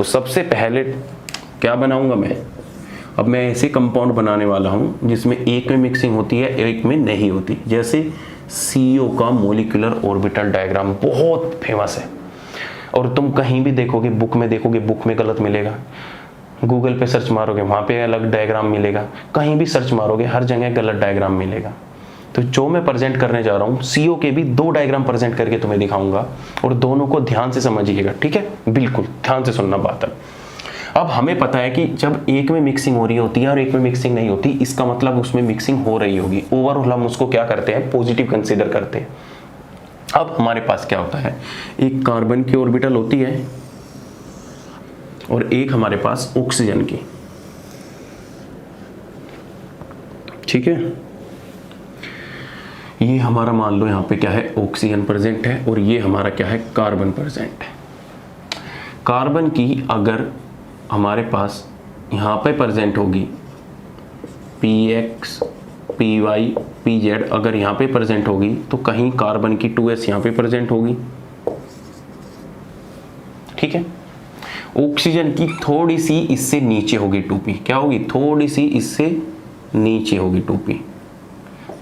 तो सबसे पहले क्या बनाऊंगा मैं, अब मैं ऐसे कंपाउंड बनाने वाला हूं जिसमें एक में मिक्सिंग होती है एक में नहीं होती। जैसे CO का मोलिकुलर ऑर्बिटल डायग्राम बहुत फेमस है, और तुम कहीं भी देखोगे, बुक में देखोगे, बुक में गलत मिलेगा, गूगल पे सर्च मारोगे वहाँ पे अलग डायग्राम मिलेगा, कहीं भी सर्च मारोगे हर जगह गलत डायग्राम मिलेगा। तो जो मैं प्रेजेंट करने जा रहा हूँ CO के भी 2 डायग्राम प्रेजेंट करके तुम्हें दिखाऊंगा, और दोनों को ध्यान से समझिएगा, ठीक है, बिल्कुल ध्यान से सुनना बात है। अब हमें पता है कि जब एक में मिक्सिंग हो रही होती है और एक में मिक्सिंग नहीं होती, इसका मतलब उसमें मिक्सिंग हो रही होगी। ओवरऑल हम उसको क्या करते हैं, पॉजिटिव कंसीडर करते हैं। अब हमारे पास क्या होता है, एक कार्बन की ऑर्बिटल होती है और एक हमारे पास ऑक्सीजन की, ठीक है। ये हमारा मान लो यहाँ पे क्या है, ऑक्सीजन प्रेजेंट है, और ये हमारा क्या है, कार्बन प्रेजेंट है। कार्बन की अगर हमारे पास यहाँ पे प्रेजेंट होगी PX PY PZ, अगर यहाँ पे प्रेजेंट होगी तो कहीं कार्बन की 2S यहाँ पे प्रेजेंट होगी, ठीक है। ऑक्सीजन की थोड़ी सी इससे नीचे होगी 2P, क्या होगी, थोड़ी सी इससे नीचे होगी 2P,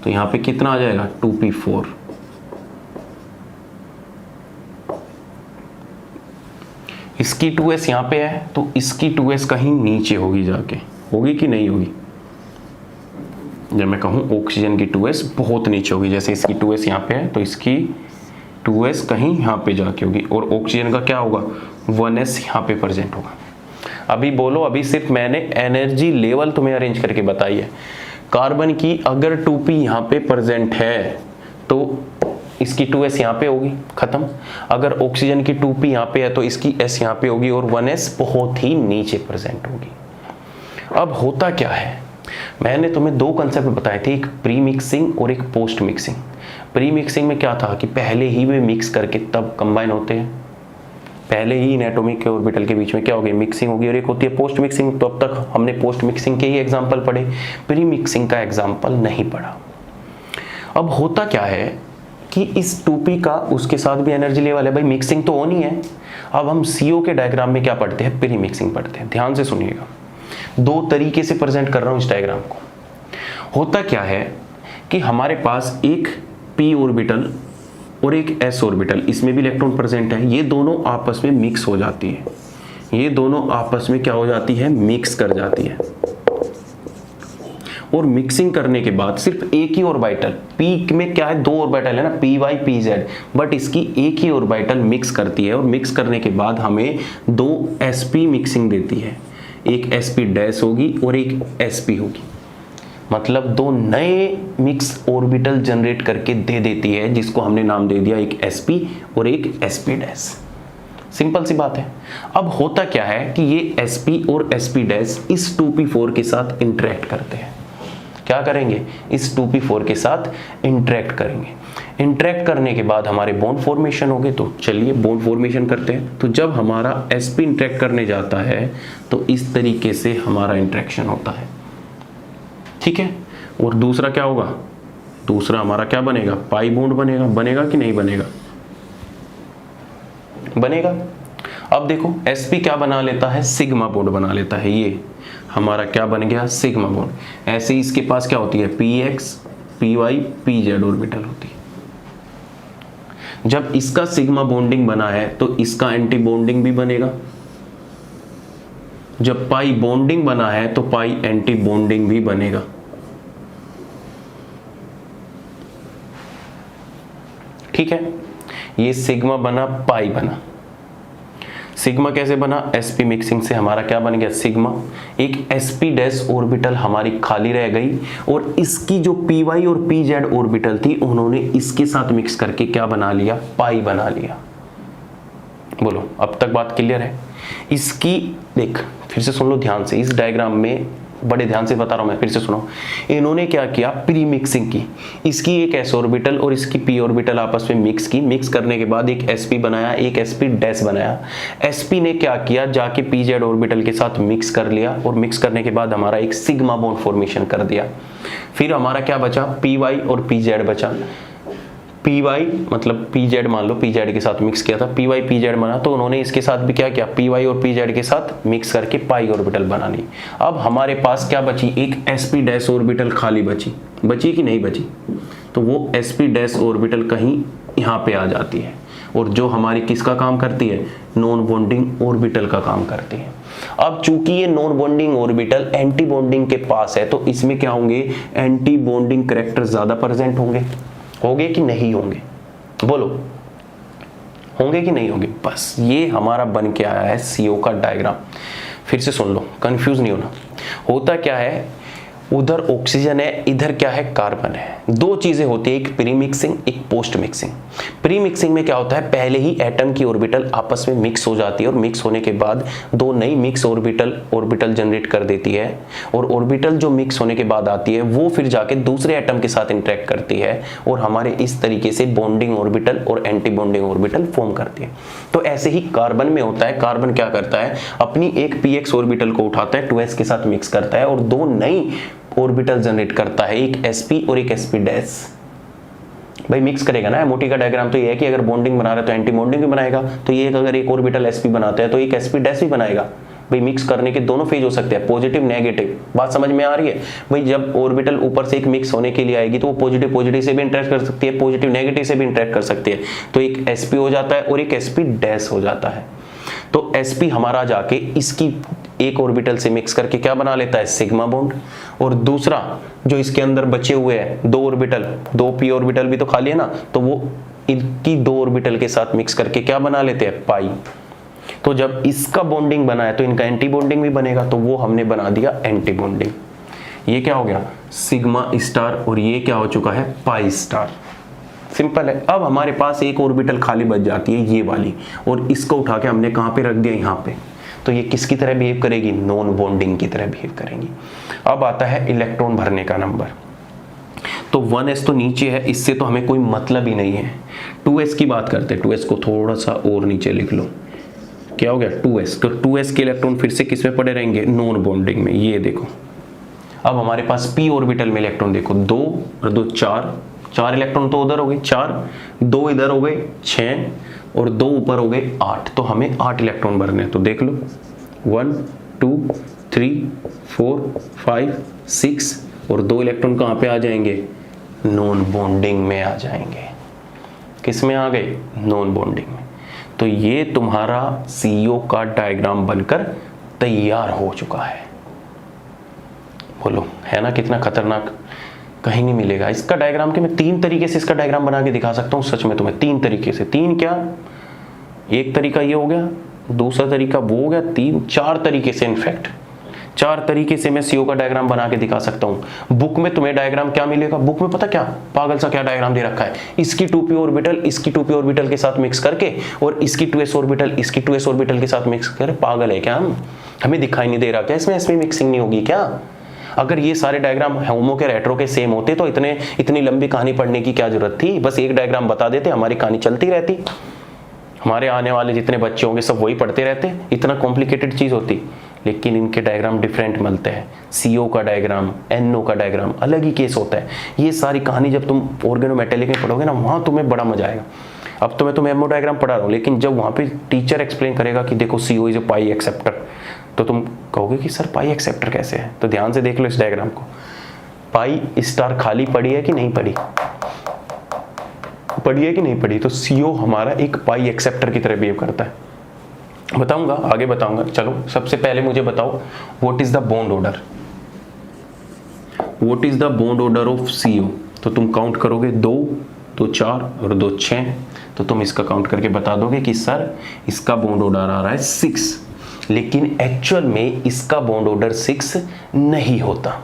तो यहाँ पे कितना आ जाएगा 2P4। इसकी 2S यहाँ पे है तो इसकी 2S कहीं नीचे होगी, जाके होगी कि नहीं होगी। जब मैं कहूँ ऑक्सीजन की 2S बहुत नीचे होगी, जैसे इसकी 2S यहाँ पे है तो इसकी 2S कहीं यहाँ पे जाके होगी, और ऑक्सीजन का क्या होगा, 1S यहाँ पे प्रेजेंट होगा। अभी बोलो, अभी सिर्फ मैंने एनर्जी लेवल तुम्हें अरेंज करके बताई है। कार्बन की अगर 2P यहाँ पे प्रेजेंट है तो इसकी 2S यहाँ पे होगी, खत्म। अगर ऑक्सीजन की 2P यहाँ पे है तो इसकी S यहाँ पे होगी, और 1S बहुत ही नीचे प्रेजेंट होगी। अब होता क्या है, मैंने तुम्हें 2 कंसेप्ट बताए थे, एक प्री मिक्सिंग और एक पोस्ट मिक्सिंग। प्री मिक्सिंग में क्या था कि पहले ही वे मिक्स करके तब कंबाइन होते हैं, पहले ही इन एटॉमिक के ऑर्बिटल के बीच में क्या होगी, मिक्सिंग होगी, और एक होती है पोस्ट मिक्सिंग। तो अब तक हमने पोस्ट मिक्सिंग के ही एग्जाम्पल पढ़े, प्री मिक्सिंग का एग्जाम्पल नहीं पढ़ा। अब होता क्या है कि इस 2P का उसके साथ भी एनर्जी लेवल है, भाई मिक्सिंग तो होनी है। अब हम CO के डायग्राम में क्या पढ़ते हैं, प्री मिक्सिंग पढ़ते हैं। ध्यान से सुनिएगा, 2 तरीके से प्रेजेंट कर रहा हूं इस डायग्राम को। होता क्या है कि हमारे पास एक P ऑर्बिटल और एक S ऑर्बिटल, इसमें भी इलेक्ट्रॉन प्रेजेंट है, ये दोनों आपस में मिक्स हो जाती है, ये दोनों आपस में क्या हो जाती है, मिक्स कर जाती है। और मिक्सिंग करने के बाद सिर्फ एक ही ऑर्बिटल, P में क्या है, 2 ऑर्बिटल है ना, PY PZ, बट इसकी एक ही ऑर्बिटल मिक्स करती है, और मिक्स करने के बाद हमें 2 sp मिक्सिंग देती है। एक sp डैश होगी और एक sp होगी, मतलब 2 नए मिक्स ऑर्बिटल जनरेट करके दे देती है, जिसको हमने नाम दे दिया एक sp और एक sp डैश। सिंपल सी बात है। अब होता क्या है कि ये sp और sp डैश इस 2p4 के साथ इंटरेक्ट करते हैं। क्या करेंगे, इस 2p4 के साथ इंटरेक्ट करेंगे। इंटरेक्ट करने के बाद हमारे बॉन्ड फॉर्मेशन होंगे, तो चलिए बॉन्ड फॉर्मेशन करते हैं। तो जब हमारा sp इंटरेक्ट करने जाता है तो इस तरीके से हमारा इंटरेक्शन होता है, ठीक है। और दूसरा क्या होगा, दूसरा हमारा क्या बनेगा, पाई बॉन्ड बनेगा। बनेगा कि नहीं बनेगा, बनेगा। अब देखो sp क्या बना लेता है, सिग्मा बॉन्ड बना लेता है, ये हमारा क्या बन गया, सिग्मा बॉन्ड। ऐसे ही इसके पास क्या होती है, px py pz ऑर्बिटल होती है। जब इसका सिग्मा बॉन्डिंग बना है तो इसका एंटी बॉन्डिंग भी बनेगा। जब पाई बॉन्डिंग बना है तो पाई एंटी बॉन्डिंग भी बनेगा, ठीक है। ये सिग्मा बना, पाई बना। सिग्मा कैसे बना, sp मिक्सिंग से हमारा क्या बन गया, सिग्मा। एक sp डैश ऑर्बिटल हमारी खाली रह गई, और इसकी जो py और pz ऑर्बिटल थी उन्होंने इसके साथ मिक्स करके क्या बना लिया, पाई बना लिया। बोलो अब तक बात क्लियर है। इसकी देख, फिर से सुन लो ध्यान से, इस डायग्राम में बड़े ध्यान से बता रहा हूं मैं, फिर से सुनो। इन्होंने क्या किया, प्री मिक्सिंग की, इसकी एक s ऑर्बिटल और इसकी p ऑर्बिटल आपस में मिक्स की। मिक्स करने के बाद एक sp बनाया, एक sp डैश बनाया। sp ने क्या किया, जाके pz ऑर्बिटल के साथ मिक्स कर लिया, और मिक्स करने के बाद हमारा एक सिग्मा बॉन्ड फॉर्मेशन कर दिया। फिर हमारा क्या बचा, py और pz बचा। पी वाई मतलब पी जेड मान लो, पी जेड के साथ मिक्स किया था, पी वाई पी जेड बना, तो उन्होंने इसके साथ भी क्या किया, पी वाई और पी जेड के साथ मिक्स करके पाई ऑर्बिटल बना ली। अब हमारे पास क्या बची, एक sp डैश ऑर्बिटल खाली बची कि नहीं बची, तो वो sp डैश ऑर्बिटल कहीं यहाँ पे आ जाती है, और जो हमारी किसका काम करती है, नॉन बॉन्डिंग ऑर्बिटल का काम करती है। अब चूंकि ये non bonding orbital anti bonding के पास है, तो इसमें क्या होंगे, एंटी बॉन्डिंग कैरेक्टर ज्यादा प्रेजेंट होंगे कि नहीं होंगे, बोलो होंगे कि नहीं होंगे। बस ये हमारा बन के आया है CO का डायग्राम। फिर से सुन लो, कंफ्यूज नहीं होना। होता क्या है, उधर ऑक्सीजन है, इधर क्या है, कार्बन है। दो चीजें होती है, एक प्री मिक्सिंग, एक पोस्ट मिक्सिंग। प्री मिक्सिंग में क्या होता है, पहले ही एटम की ऑर्बिटल आपस में मिक्स हो जाती है, और मिक्स होने के बाद दो नई मिक्स ऑर्बिटल जनरेट कर देती है, और ऑर्बिटल जो मिक्स होने के बाद आती है वो फिर जाके दूसरे एटम के साथ इंटरेक्ट करती है, और हमारे इस तरीके से बॉन्डिंग ऑर्बिटल और एंटी बॉन्डिंग ऑर्बिटल फॉर्म करती है। तो ऐसे ही कार्बन में होता है, कार्बन क्या करता है, अपनी एक px ऑर्बिटल को उठाता है, 2s के साथ मिक्स करता है, और दो नई ऑर्बिटल जनरेट करता है, एक sp और एक sp डैश। भाई मिक्स करेगा ना, मोटी का डायग्राम तो ये है कि अगर बॉन्डिंग बना रहा है तो एंटी बॉन्डिंग भी बनाएगा, तो ये अगर एक ऑर्बिटल sp बनाता है तो एक sp डैश भी बनाएगा। भाई मिक्स करने के दोनों फेज हो सकते हैं, पॉजिटिव नेगेटिव। बात समझ में आ रही है। भाई जब ऑर्बिटल ऊपर से एक मिक्स होने के लिए आएगी तो वो पॉजिटिव से भी इंटरेक्ट कर सकती है, पॉजिटिव नेगेटिव से भी इंटरेक्ट कर सकती है, तो एक sp हो जाता है और एक sp डैश हो जाता है। तो sp हमारा जाके इसकी एक ऑर्बिटल से मिक्स करके क्या बना लेता है, सिग्मा बॉन्ड, और दूसरा जो इसके अंदर बचे हुए हैं दो ऑर्बिटल, दो p ऑर्बिटल भी तो खाली है ना, तो वो इनकी दो ऑर्बिटल के साथ मिक्स करके क्या बना लेते हैं, पाई। तो जब इसका बॉन्डिंग बना है तो इनका एंटी बॉन्डिंग भी बनेगा, तो वो हमने बना दिया एंटी बॉन्डिंग। ये क्या हो गया, सिग्मा स्टार, और ये क्या हो चुका है, पाई स्टार। सिंपल है। अब हमारे पास एक ऑर्बिटल खाली बच जाती है ये वाली, और इसको उठा के हमने कहां पे रख दिया, यहां पे। तो ये किसकी तरह बिहेव करेगी, नॉन बॉन्डिंग की तरह बिहेव करेंगी। अब आता है इलेक्ट्रॉन भरने का नंबर। तो 1s तो नीचे है, इससे तो हमें कोई मतलब ही नहीं है। 2s की बात करते हैं, 2s को थोड़ा सा और नीचे लिख लो, क्या हो गया 2s। तो 2s के इलेक्ट्रॉन फिर से किस में पड़े रहेंगे, नॉन बॉन्डिंग में। ये देखो अब हमारे पास p ऑर्बिटल में इलेक्ट्रॉन देखो, 2 और 2 4 इलेक्ट्रॉन तो उधर हो गए 4, 2 इधर हो गए 6, और 2 ऊपर हो गए 8। तो हमें 8 इलेक्ट्रॉन भरने हैं। तो देख लो 1 2 3 4 5 6, और 2 इलेक्ट्रॉन कहाँ पे आ जाएंगे, नॉन बॉन्डिंग में आ जाएंगे। किस में आ गए, नॉन बॉन्डिंग में। तो ये तुम्हारा CO का डायग्राम बनकर तैयार हो चुका है। बोलो है ना कितना खतरनाक, कहीं नहीं मिलेगा इसका डायग्राम। के मैं 3 तरीके से इसका डायग्राम बना के दिखा सकता हूँ सच में तुम्हें, 3 तरीके से। 3 क्या, एक तरीका ये हो गया, दूसरा तरीका वो हो गया, 3 4 तरीके से, इनफैक्ट 4 तरीके से मैं CO का डायग्राम बना के दिखा सकता हूँ। बुक में तुम्हें डायग्राम क्या मिलेगा, बुक में पता क्या पागल सा क्या डायग्राम दे रखा है, इसकी 2p ऑर्बिटल इसकी 2p ऑर्बिटल के साथ मिक्स करके, और इसकी 2s ऑर्बिटल इसकी 2s ऑर्बिटल के साथ मिक्स कर। पागल है क्या हम, हमें दिखाई नहीं दे रहा क्या इसमें मिक्सिंग नहीं होगी क्या। अगर ये सारे डायग्राम होमो के रेट्रो के सेम होते तो इतनी लंबी कहानी पढ़ने की क्या जरूरत थी, बस एक डायग्राम बता देते, हमारी कहानी चलती रहती, हमारे आने वाले जितने बच्चे होंगे सब वही पढ़ते रहते, इतना कॉम्प्लिकेटेड चीज होती। लेकिन इनके डायग्राम डिफरेंट मिलते हैं। CO का डायग्राम, NO का डायग्राम अलग ही केस होता है। ये सारी कहानी जब तुम ऑर्गेनोमेटेलिक में पढ़ोगे ना, वहां तुम्हें बड़ा मजा आएगा। अब तो मैं तुम्हें MO डायग्राम पढ़ा रहा हूँ, लेकिन जब वहां पे टीचर एक्सप्लेन करेगा कि देखो CO is a pi acceptor, तो तुम कहोगे कि सर पाई एक्सेप्टर कैसे है। तो ध्यान से देख लो इस डायग्राम को, पाई स्टार खाली पड़ी है कि नहीं पड़ी, पड़ी है कि नहीं पड़ी। तो CO हमारा एक पाई एक्सेप्टर की तरह बिहेव करता है। बताऊंगा, आगे बताऊंगा। चलो सबसे पहले मुझे बताओ what is the bond order, what is the bond order of CO। तो तुम काउंट करोगे 2 2 4 और 2 6, तो तुम इसका काउंट करके बता दोगे कि सर इसका बॉन्ड ऑर्डर आ रहा है 6, लेकिन एक्चुअल में इसका बॉन्ड ऑर्डर 6 नहीं होता।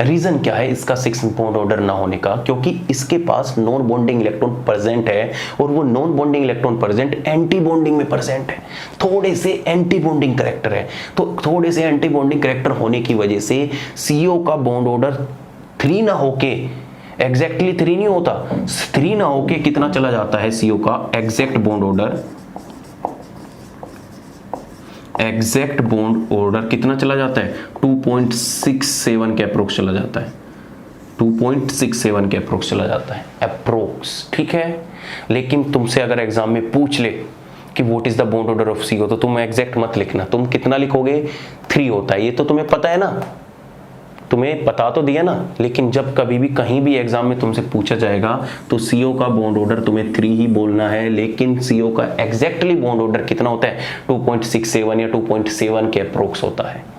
रीजन क्या है इसका 6 बॉन्ड ऑर्डर ना होने का, क्योंकि इसके पास नॉन बॉन्डिंग इलेक्ट्रॉन प्रेजेंट है, और वो non bonding electron present anti bonding में प्रेजेंट है, थोड़े से एंटी बॉन्डिंग कैरेक्टर है। तो थोड़े से एंटी बॉन्डिंग कैरेक्टर होने की वजह से CO का बॉन्ड ऑर्डर 3 ना होके, एग्जैक्टली 3 नहीं होता, 3 ना होके कितना चला जाता है CO का exact bond order, exact bond order कितना चला जाता है 2.67 के अप्रोक्स चला जाता है। 2.67 के अप्रोक्स चला जाता है, अप्रोक्स, ठीक है। लेकिन तुमसे अगर एग्जाम में पूछ ले कि what is the bond order of CO, तो तुम एग्जैक्ट मत लिखना, तुम कितना लिखोगे, 3 होता है, ये तो तुम्हें पता है ना, तुम्हें बता तो दिया ना। लेकिन जब कभी भी कहीं भी एग्जाम में तुमसे पूछा जाएगा तो CO का बॉन्ड ऑर्डर तुम्हें 3 ही बोलना है, लेकिन CO का एग्जैक्टली बॉन्ड ऑर्डर कितना होता है, 2.67 या 2.7 के अप्रोक्स होता है।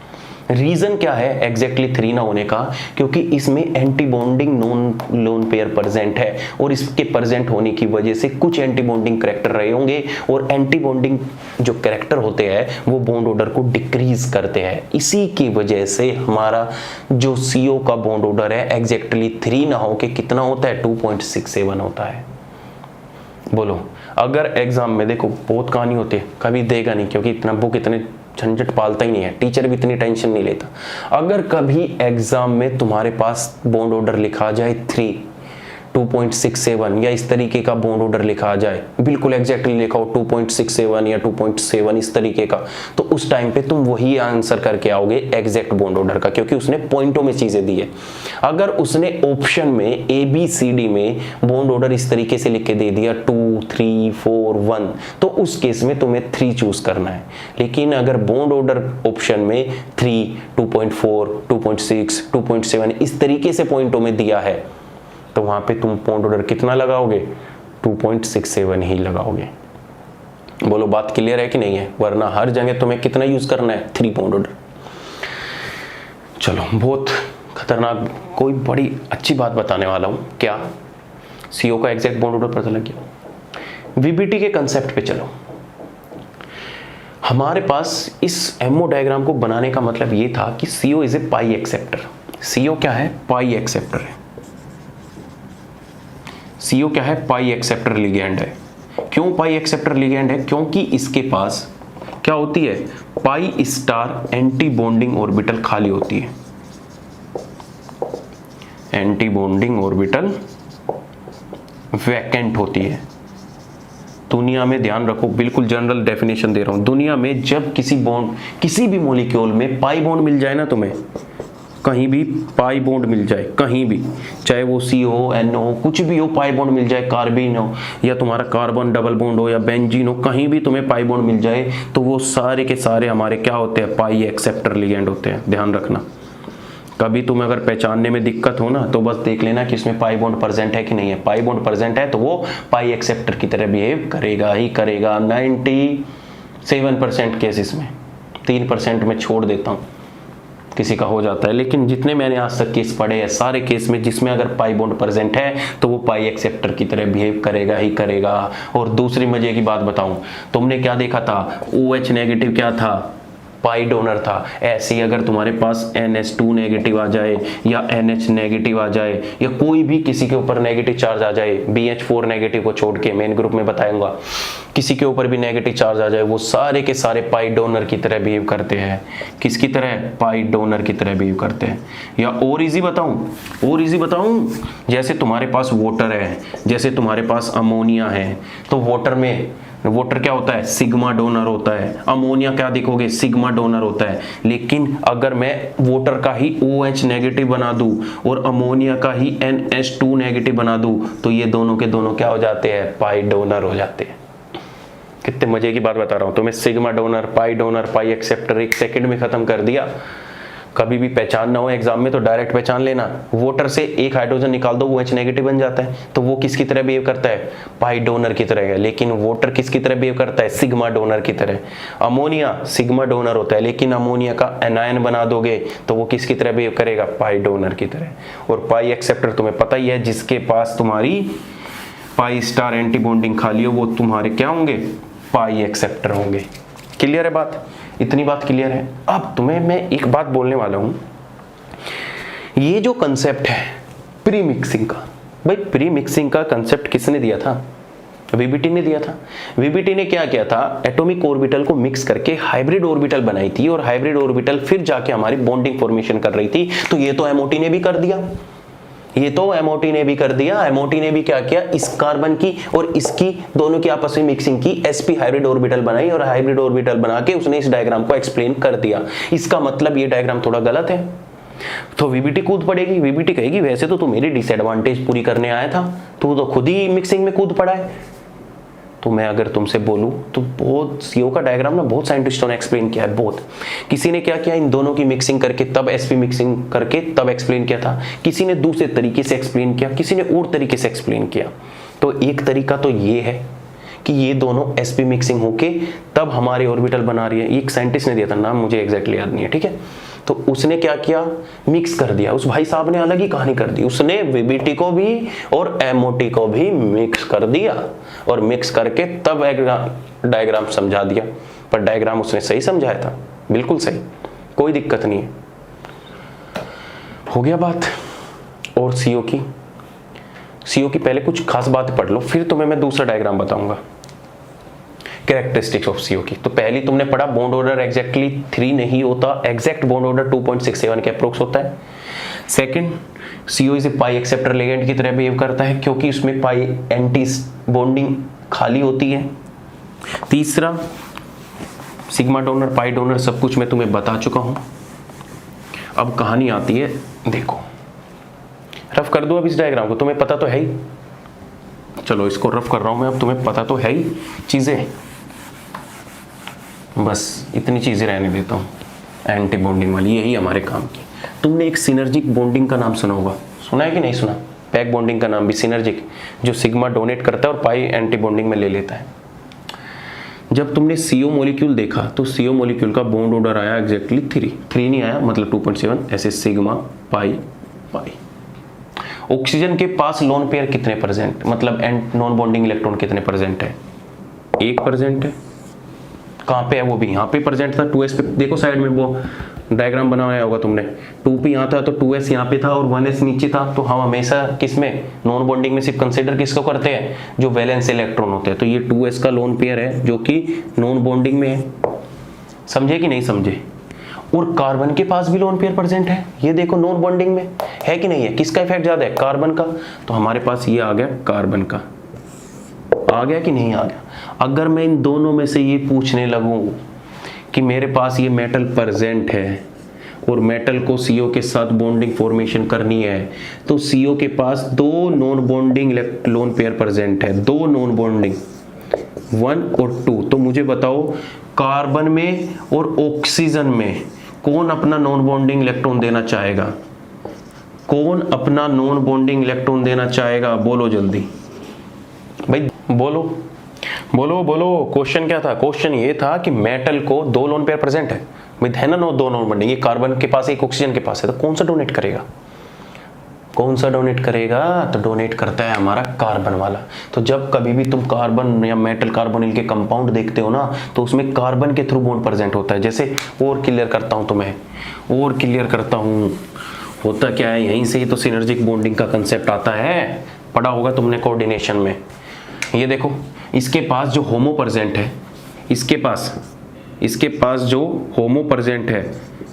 रीजन क्या है एग्जैक्टली 3 ना होने का, क्योंकि इसमें anti bonding non lone pair present है, और इसके प्रेजेंट होने की वजह से कुछ एंटी बॉन्डिंग करैक्टर रहे होंगे, और एंटी बॉन्डिंग जो करैक्टर होते हैं वो बॉन्ड ऑर्डर को डिक्रीज करते हैं। इसी की वजह से हमारा जो CO का बॉन्ड ऑर्डर है एग्जैक्टली 3 ना हो के कितना होता है, 2.67 होता है। बोलो, अगर एग्जाम में देखो बहुत कहानी होती है, कभी देगा नहीं, क्योंकि इतना बुक इतने झंझट पालता ही नहीं है, टीचर भी इतनी टेंशन नहीं लेता। अगर कभी एग्जाम में तुम्हारे पास बॉन्ड ऑर्डर लिखा जाए 3, 2.67 या इस तरीके का बॉन्ड ऑर्डर लिखा आ जाए, बिल्कुल एग्जैक्टली लिखा हो 2.67 या 2.7 इस तरीके का, तो उस टाइम पे तुम वही आंसर करके आओगे एग्जैक्ट बॉन्ड ऑर्डर का, क्योंकि उसने पॉइंटों में चीजें दी है। अगर उसने ऑप्शन में ABCD में बॉन्ड ऑर्डर इस तरीके से लिख के दे दिया 2, 3, 4, 1, तो उस केस में तुम्हें 3 चूज करना है। लेकिन अगर बॉन्ड ऑर्डर ऑप्शन में 3, 2.4, 2.6, 2.7 इस तरीके से पॉइंटों में दिया है, तो वहां पे तुम बॉन्ड ऑर्डर कितना लगाओगे, 2.67 ही लगाओगे। बोलो बात क्लियर है कि नहीं है, वरना हर जगह तुम्हें कितना यूज करना है, 3 बॉन्ड ऑर्डर। चलो, बहुत खतरनाक कोई बड़ी अच्छी बात बताने वाला हूं। क्या CO का एग्जैक्ट बॉन्ड ऑर्डर पता लग गया। VBT के कंसेप्ट पे चलो। हमारे पास इस MO डायग्राम को बनाने का मतलब ये था कि CO is a pi acceptor. CO क्या है, पाई एक्सेप्टर है। CO क्या है, पाई एक्सेप्टर लिगेंड है। क्यों पाई एक्सेप्टर लिगेंड है, क्योंकि इसके पास क्या होती है, pi star anti bonding orbital खाली होती है। एंटी बॉन्डिंग ऑर्बिटल वैकेंट होती है। दुनिया में ध्यान रखो, बिल्कुल जनरल डेफिनेशन दे रहा हूं, दुनिया में जब किसी भी मॉलिक्यूल में पाई बॉन्ड मिल जाए ना, तुम्हें कहीं भी पाई बॉन्ड मिल जाए, कहीं भी, चाहे वो CO हो, NO हो, कुछ भी हो, पाई बॉन्ड मिल जाए, कार्बिन हो या तुम्हारा कार्बन डबल बॉन्ड हो या बेंजीन हो, कहीं भी तुम्हें पाई बॉन्ड मिल जाए, तो वो सारे के सारे हमारे क्या होते हैं, पाई एक्सेप्टर लिगेंड होते हैं। ध्यान रखना, कभी तुम्हें अगर पहचानने में दिक्कत हो ना, तो बस देख लेना कि इसमें पाई बॉन्ड प्रेजेंट है कि नहीं है। पाई बॉन्ड प्रेजेंट है तो वो पाई एक्सेप्टर की तरह बिहेव करेगा ही करेगा। 97% केसेस में, 3% में छोड़ देता हूँ, किसी का हो जाता है, लेकिन जितने मैंने आज तक केस पढ़े हैं, सारे केस में जिसमें अगर पाई बॉन्ड प्रेजेंट है तो वो पाई एक्सेप्टर की तरह बिहेव करेगा ही करेगा। और दूसरी मजे की बात बताऊं, तुमने क्या देखा था, OH नेगेटिव क्या था, पाई डोनर था। ऐसे ही अगर तुम्हारे पास NH2 नेगेटिव आ जाए या NH नेगेटिव आ जाए या कोई भी किसी के ऊपर नेगेटिव चार्ज आ जाए, BH4 नेगेटिव को छोड़ के, मेन ग्रुप में बताऊंगा, किसी के ऊपर भी नेगेटिव चार्ज आ जाए, वो सारे के सारे पाई डोनर की तरह बिहेव करते हैं। किसकी तरह, पाई डोनर की तरह बिहेव करते हैं। या और इजी बताऊं, जैसे तुम्हारे पास वाटर है, जैसे तुम्हारे पास अमोनिया है, तो वाटर क्या होता है, सिग्मा डोनर होता है। अमोनिया क्या देखोगे, सिग्मा डोनर होता है। लेकिन अगर मैं वाटर का ही OH नेगेटिव बना दूं और अमोनिया का ही NH2 नेगेटिव बना दूं, तो ये दोनों के दोनों क्या हो जाते हैं, पाई डोनर हो जाते हैं। कितने मजे की बात बता रहा हूं तुम्हें, सिग्मा डोनर, पाई एक्सेप्टर 1 सेकंड में खत्म कर दिया। कभी भी पहचान ना हो एग्जाम में तो डायरेक्ट पहचान लेना, वाटर से एक हाइड्रोजन निकाल दो, OH नेगेटिव बन जाता है, तो वो किसकी तरह बिहेव करता है, पाई डोनर की तरह है। लेकिन वाटर किसकी तरह बिहेव करता है, सिग्मा डोनर की तरह। अमोनिया सिग्मा डोनर होता है, लेकिन अमोनिया का एनायन बना दोगे तो वो किसकी तरह बिहेव करेगा, पाई डोनर की तरह। और पाई एक्सेप्टर तुम्हें पता ही है, जिसके पास तुम्हारी पाई स्टार एंटी बॉन्डिंग खाली हो, वो तुम्हारे क्या होंगे, पाई एक्सेप्टर होंगे। क्लियर है बात, इतनी बात क्लियर है। अब तुम्हें मैं एक बात बोलने वाला हूं, ये जो कंसेप्ट है प्री मिक्सिंग का, भाई प्री मिक्सिंग का कंसेप्ट किसने दिया था, VBT ने दिया था। VBT ने क्या किया था, एटॉमिक ऑर्बिटल को मिक्स करके हाइब्रिड ऑर्बिटल बनाई थी, और हाइब्रिड ऑर्बिटल फिर जाके हमारी बॉन्डिंग फॉर्मेशन कर रही थी। तो ये तो MOT ने भी कर दिया, MOT ने भी क्या किया, इस कार्बन की और इसकी दोनों की आपस में मिक्सिंग की, sp हाइब्रिड ऑर्बिटल बनाई, और हाइब्रिड ऑर्बिटल बना के उसने इस डायग्राम को एक्सप्लेन कर दिया। इसका मतलब ये डायग्राम थोड़ा गलत है, तो वीबीटी कूद पड़ेगी, वीबीटी कहेगी वैसे तो तू मेरी डिसएडवांटेज पूरी करने आया था, तू तो खुद ही मिक्सिंग में कूद पड़ा है। तो मैं अगर तुमसे बोलूं तो बहुत सीओ का डायग्राम ना बहुत साइंटिस्टों ने एक्सप्लेन किया है, बहुत। किसी ने क्या किया, इन दोनों की मिक्सिंग करके तब एसपी मिक्सिंग करके तब एक्सप्लेन किया था, किसी ने दूसरे तरीके से एक्सप्लेन किया, किसी ने और तरीके से एक्सप्लेन किया। तो एक तरीका तो ये है कि ये दोनों एसपी मिक्सिंग होके तब हमारे ऑर्बिटल बना रही है। एक साइंटिस्ट ने दिया था, नाम मुझे एग्जैक्टली याद नहीं है, ठीक है। तो उसने क्या किया, मिक्स कर दिया। उस भाई साहब ने अलग ही कहानी कर दी, उसने वीबीटी को भी और एमओटी को भी मिक्स कर दिया और मिक्स करके तब डायग्राम समझा दिया। पर डायग्राम उसने सही समझाया था, बिल्कुल सही, कोई दिक्कत नहीं है। हो गया बात। और सीओ की पहले कुछ खास बात पढ़ लो, फिर तुम्हें मैं दूसरा डायग्राम बताऊंगा। कैरेक्टरिस्टिक्स ऑफ सीओ की तो पहली तुमने पढ़ा, बॉन्ड ऑर्डर एग्जैक्टली 3 नहीं होता, एग्जैक्ट बॉन्ड ऑर्डर 2.67 के अप्रोक्स होता है। Second, CO is a pi acceptor ligand की तरह बिहेव करता है क्योंकि उसमें पाई एंटी बॉन्डिंग खाली होती है। तीसरा, सिग्मा डोनर पाई डोनर सब कुछ मैं तुम्हें बता चुका हूं। अब कहानी आती है, देखो रफ कर दो अब इस डायग्राम को, तुम्हें पता तो है ही। चलो इसको रफ कर रहा हूं मैं, अब तुम्हें पता तो है ही चीजें, बस इतनी चीजें रहने देता हूं। एंटी बॉन्डिंग वाली यही हमारे काम की। तुमने एक सिनर्जिक बॉन्डिंग का नाम सुना होगा, सुना है कि नहीं सुना? पैक बॉन्डिंग का नाम भी सिनर्जिक, जो सिग्मा डोनेट करता है और पाई एंटी बॉन्डिंग में ले लेता है। जब तुमने सीओ मॉलिक्यूल देखा तो सीओ मॉलिक्यूल का बॉन्ड ऑर्डर आया एग्जैक्टली 3 नहीं आया, मतलब 2.7, ऐसे सिग्मा पाई पाई। ऑक्सीजन के पास लोन पेयर कितने परसेंट, मतलब नॉन बॉन्डिंग इलेक्ट्रॉन कितने परसेंट है? 1% है। कहाँ पे है वो भी? यहाँ पे प्रेजेंट था 2s पे, देखो साइड में वो डायग्राम बनाया होगा तुमने, 2p यहाँ था तो 2s यहाँ पे था और 1s नीचे था। तो हम हमेशा किसमें, नॉन बॉन्डिंग में सिर्फ कंसिडर किसको करते हैं, जो वैलेंस इलेक्ट्रॉन होते हैं। तो ये 2s का लोन पेयर है जो कि नॉन बॉन्डिंग में है, समझे कि नहीं समझे? और कार्बन के पास भी लोन पेयर प्रेजेंट है, ये देखो नॉन बॉन्डिंग में है कि नहीं है? किसका इफेक्ट ज्यादा है, कार्बन का। तो हमारे पास ये आ गया कार्बन का, आ गया कि नहीं आ गया? अगर मैं इन दोनों में से ये पूछने लगूं कि मेरे पास ये मेटल प्रेजेंट है और मेटल को सीओ के साथ बॉन्डिंग फॉर्मेशन करनी है, तो सीओ के पास 2 non bonding lone pair present है, 2 नॉन बॉन्डिंग 1 और 2। तो मुझे बताओ कार्बन में और ऑक्सीजन में कौन अपना नॉन बॉन्डिंग इलेक्ट्रॉन देना चाहेगा? कौन अपना नॉन बॉन्डिंग इलेक्ट्रॉन देना चाहेगा? बोलो जल्दी भाई, बोलो बोलो बोलो। क्वेश्चन क्या था? क्वेश्चन ये था कि मेटल को 2 लोन पेयर प्रेजेंट है भाई, है ना, 2 नॉन बॉन्डिंग, ये कार्बन के पास एक ऑक्सीजन के पास है, तो कौन सा डोनेट करेगा? कौन सा डोनेट करेगा? तो डोनेट करता है हमारा कार्बन वाला। तो जब कभी भी तुम कार्बन या मेटल कार्बोनिल के कंपाउंड देखते हो ना, तो उसमें कार्बन के थ्रू बॉन्ड प्रेजेंट होता है। जैसे और क्लियर करता हूं तुम्हें, और क्लियर करता हूं, होता क्या है, यहीं से ही तो सिनर्जिक बॉन्डिंग का कंसेप्ट आता है, पढ़ा होगा तुमने कोऑर्डिनेशन में। ये देखो, इसके पास जो होमो प्रेजेंट है, इसके पास जो होमो प्रेजेंट है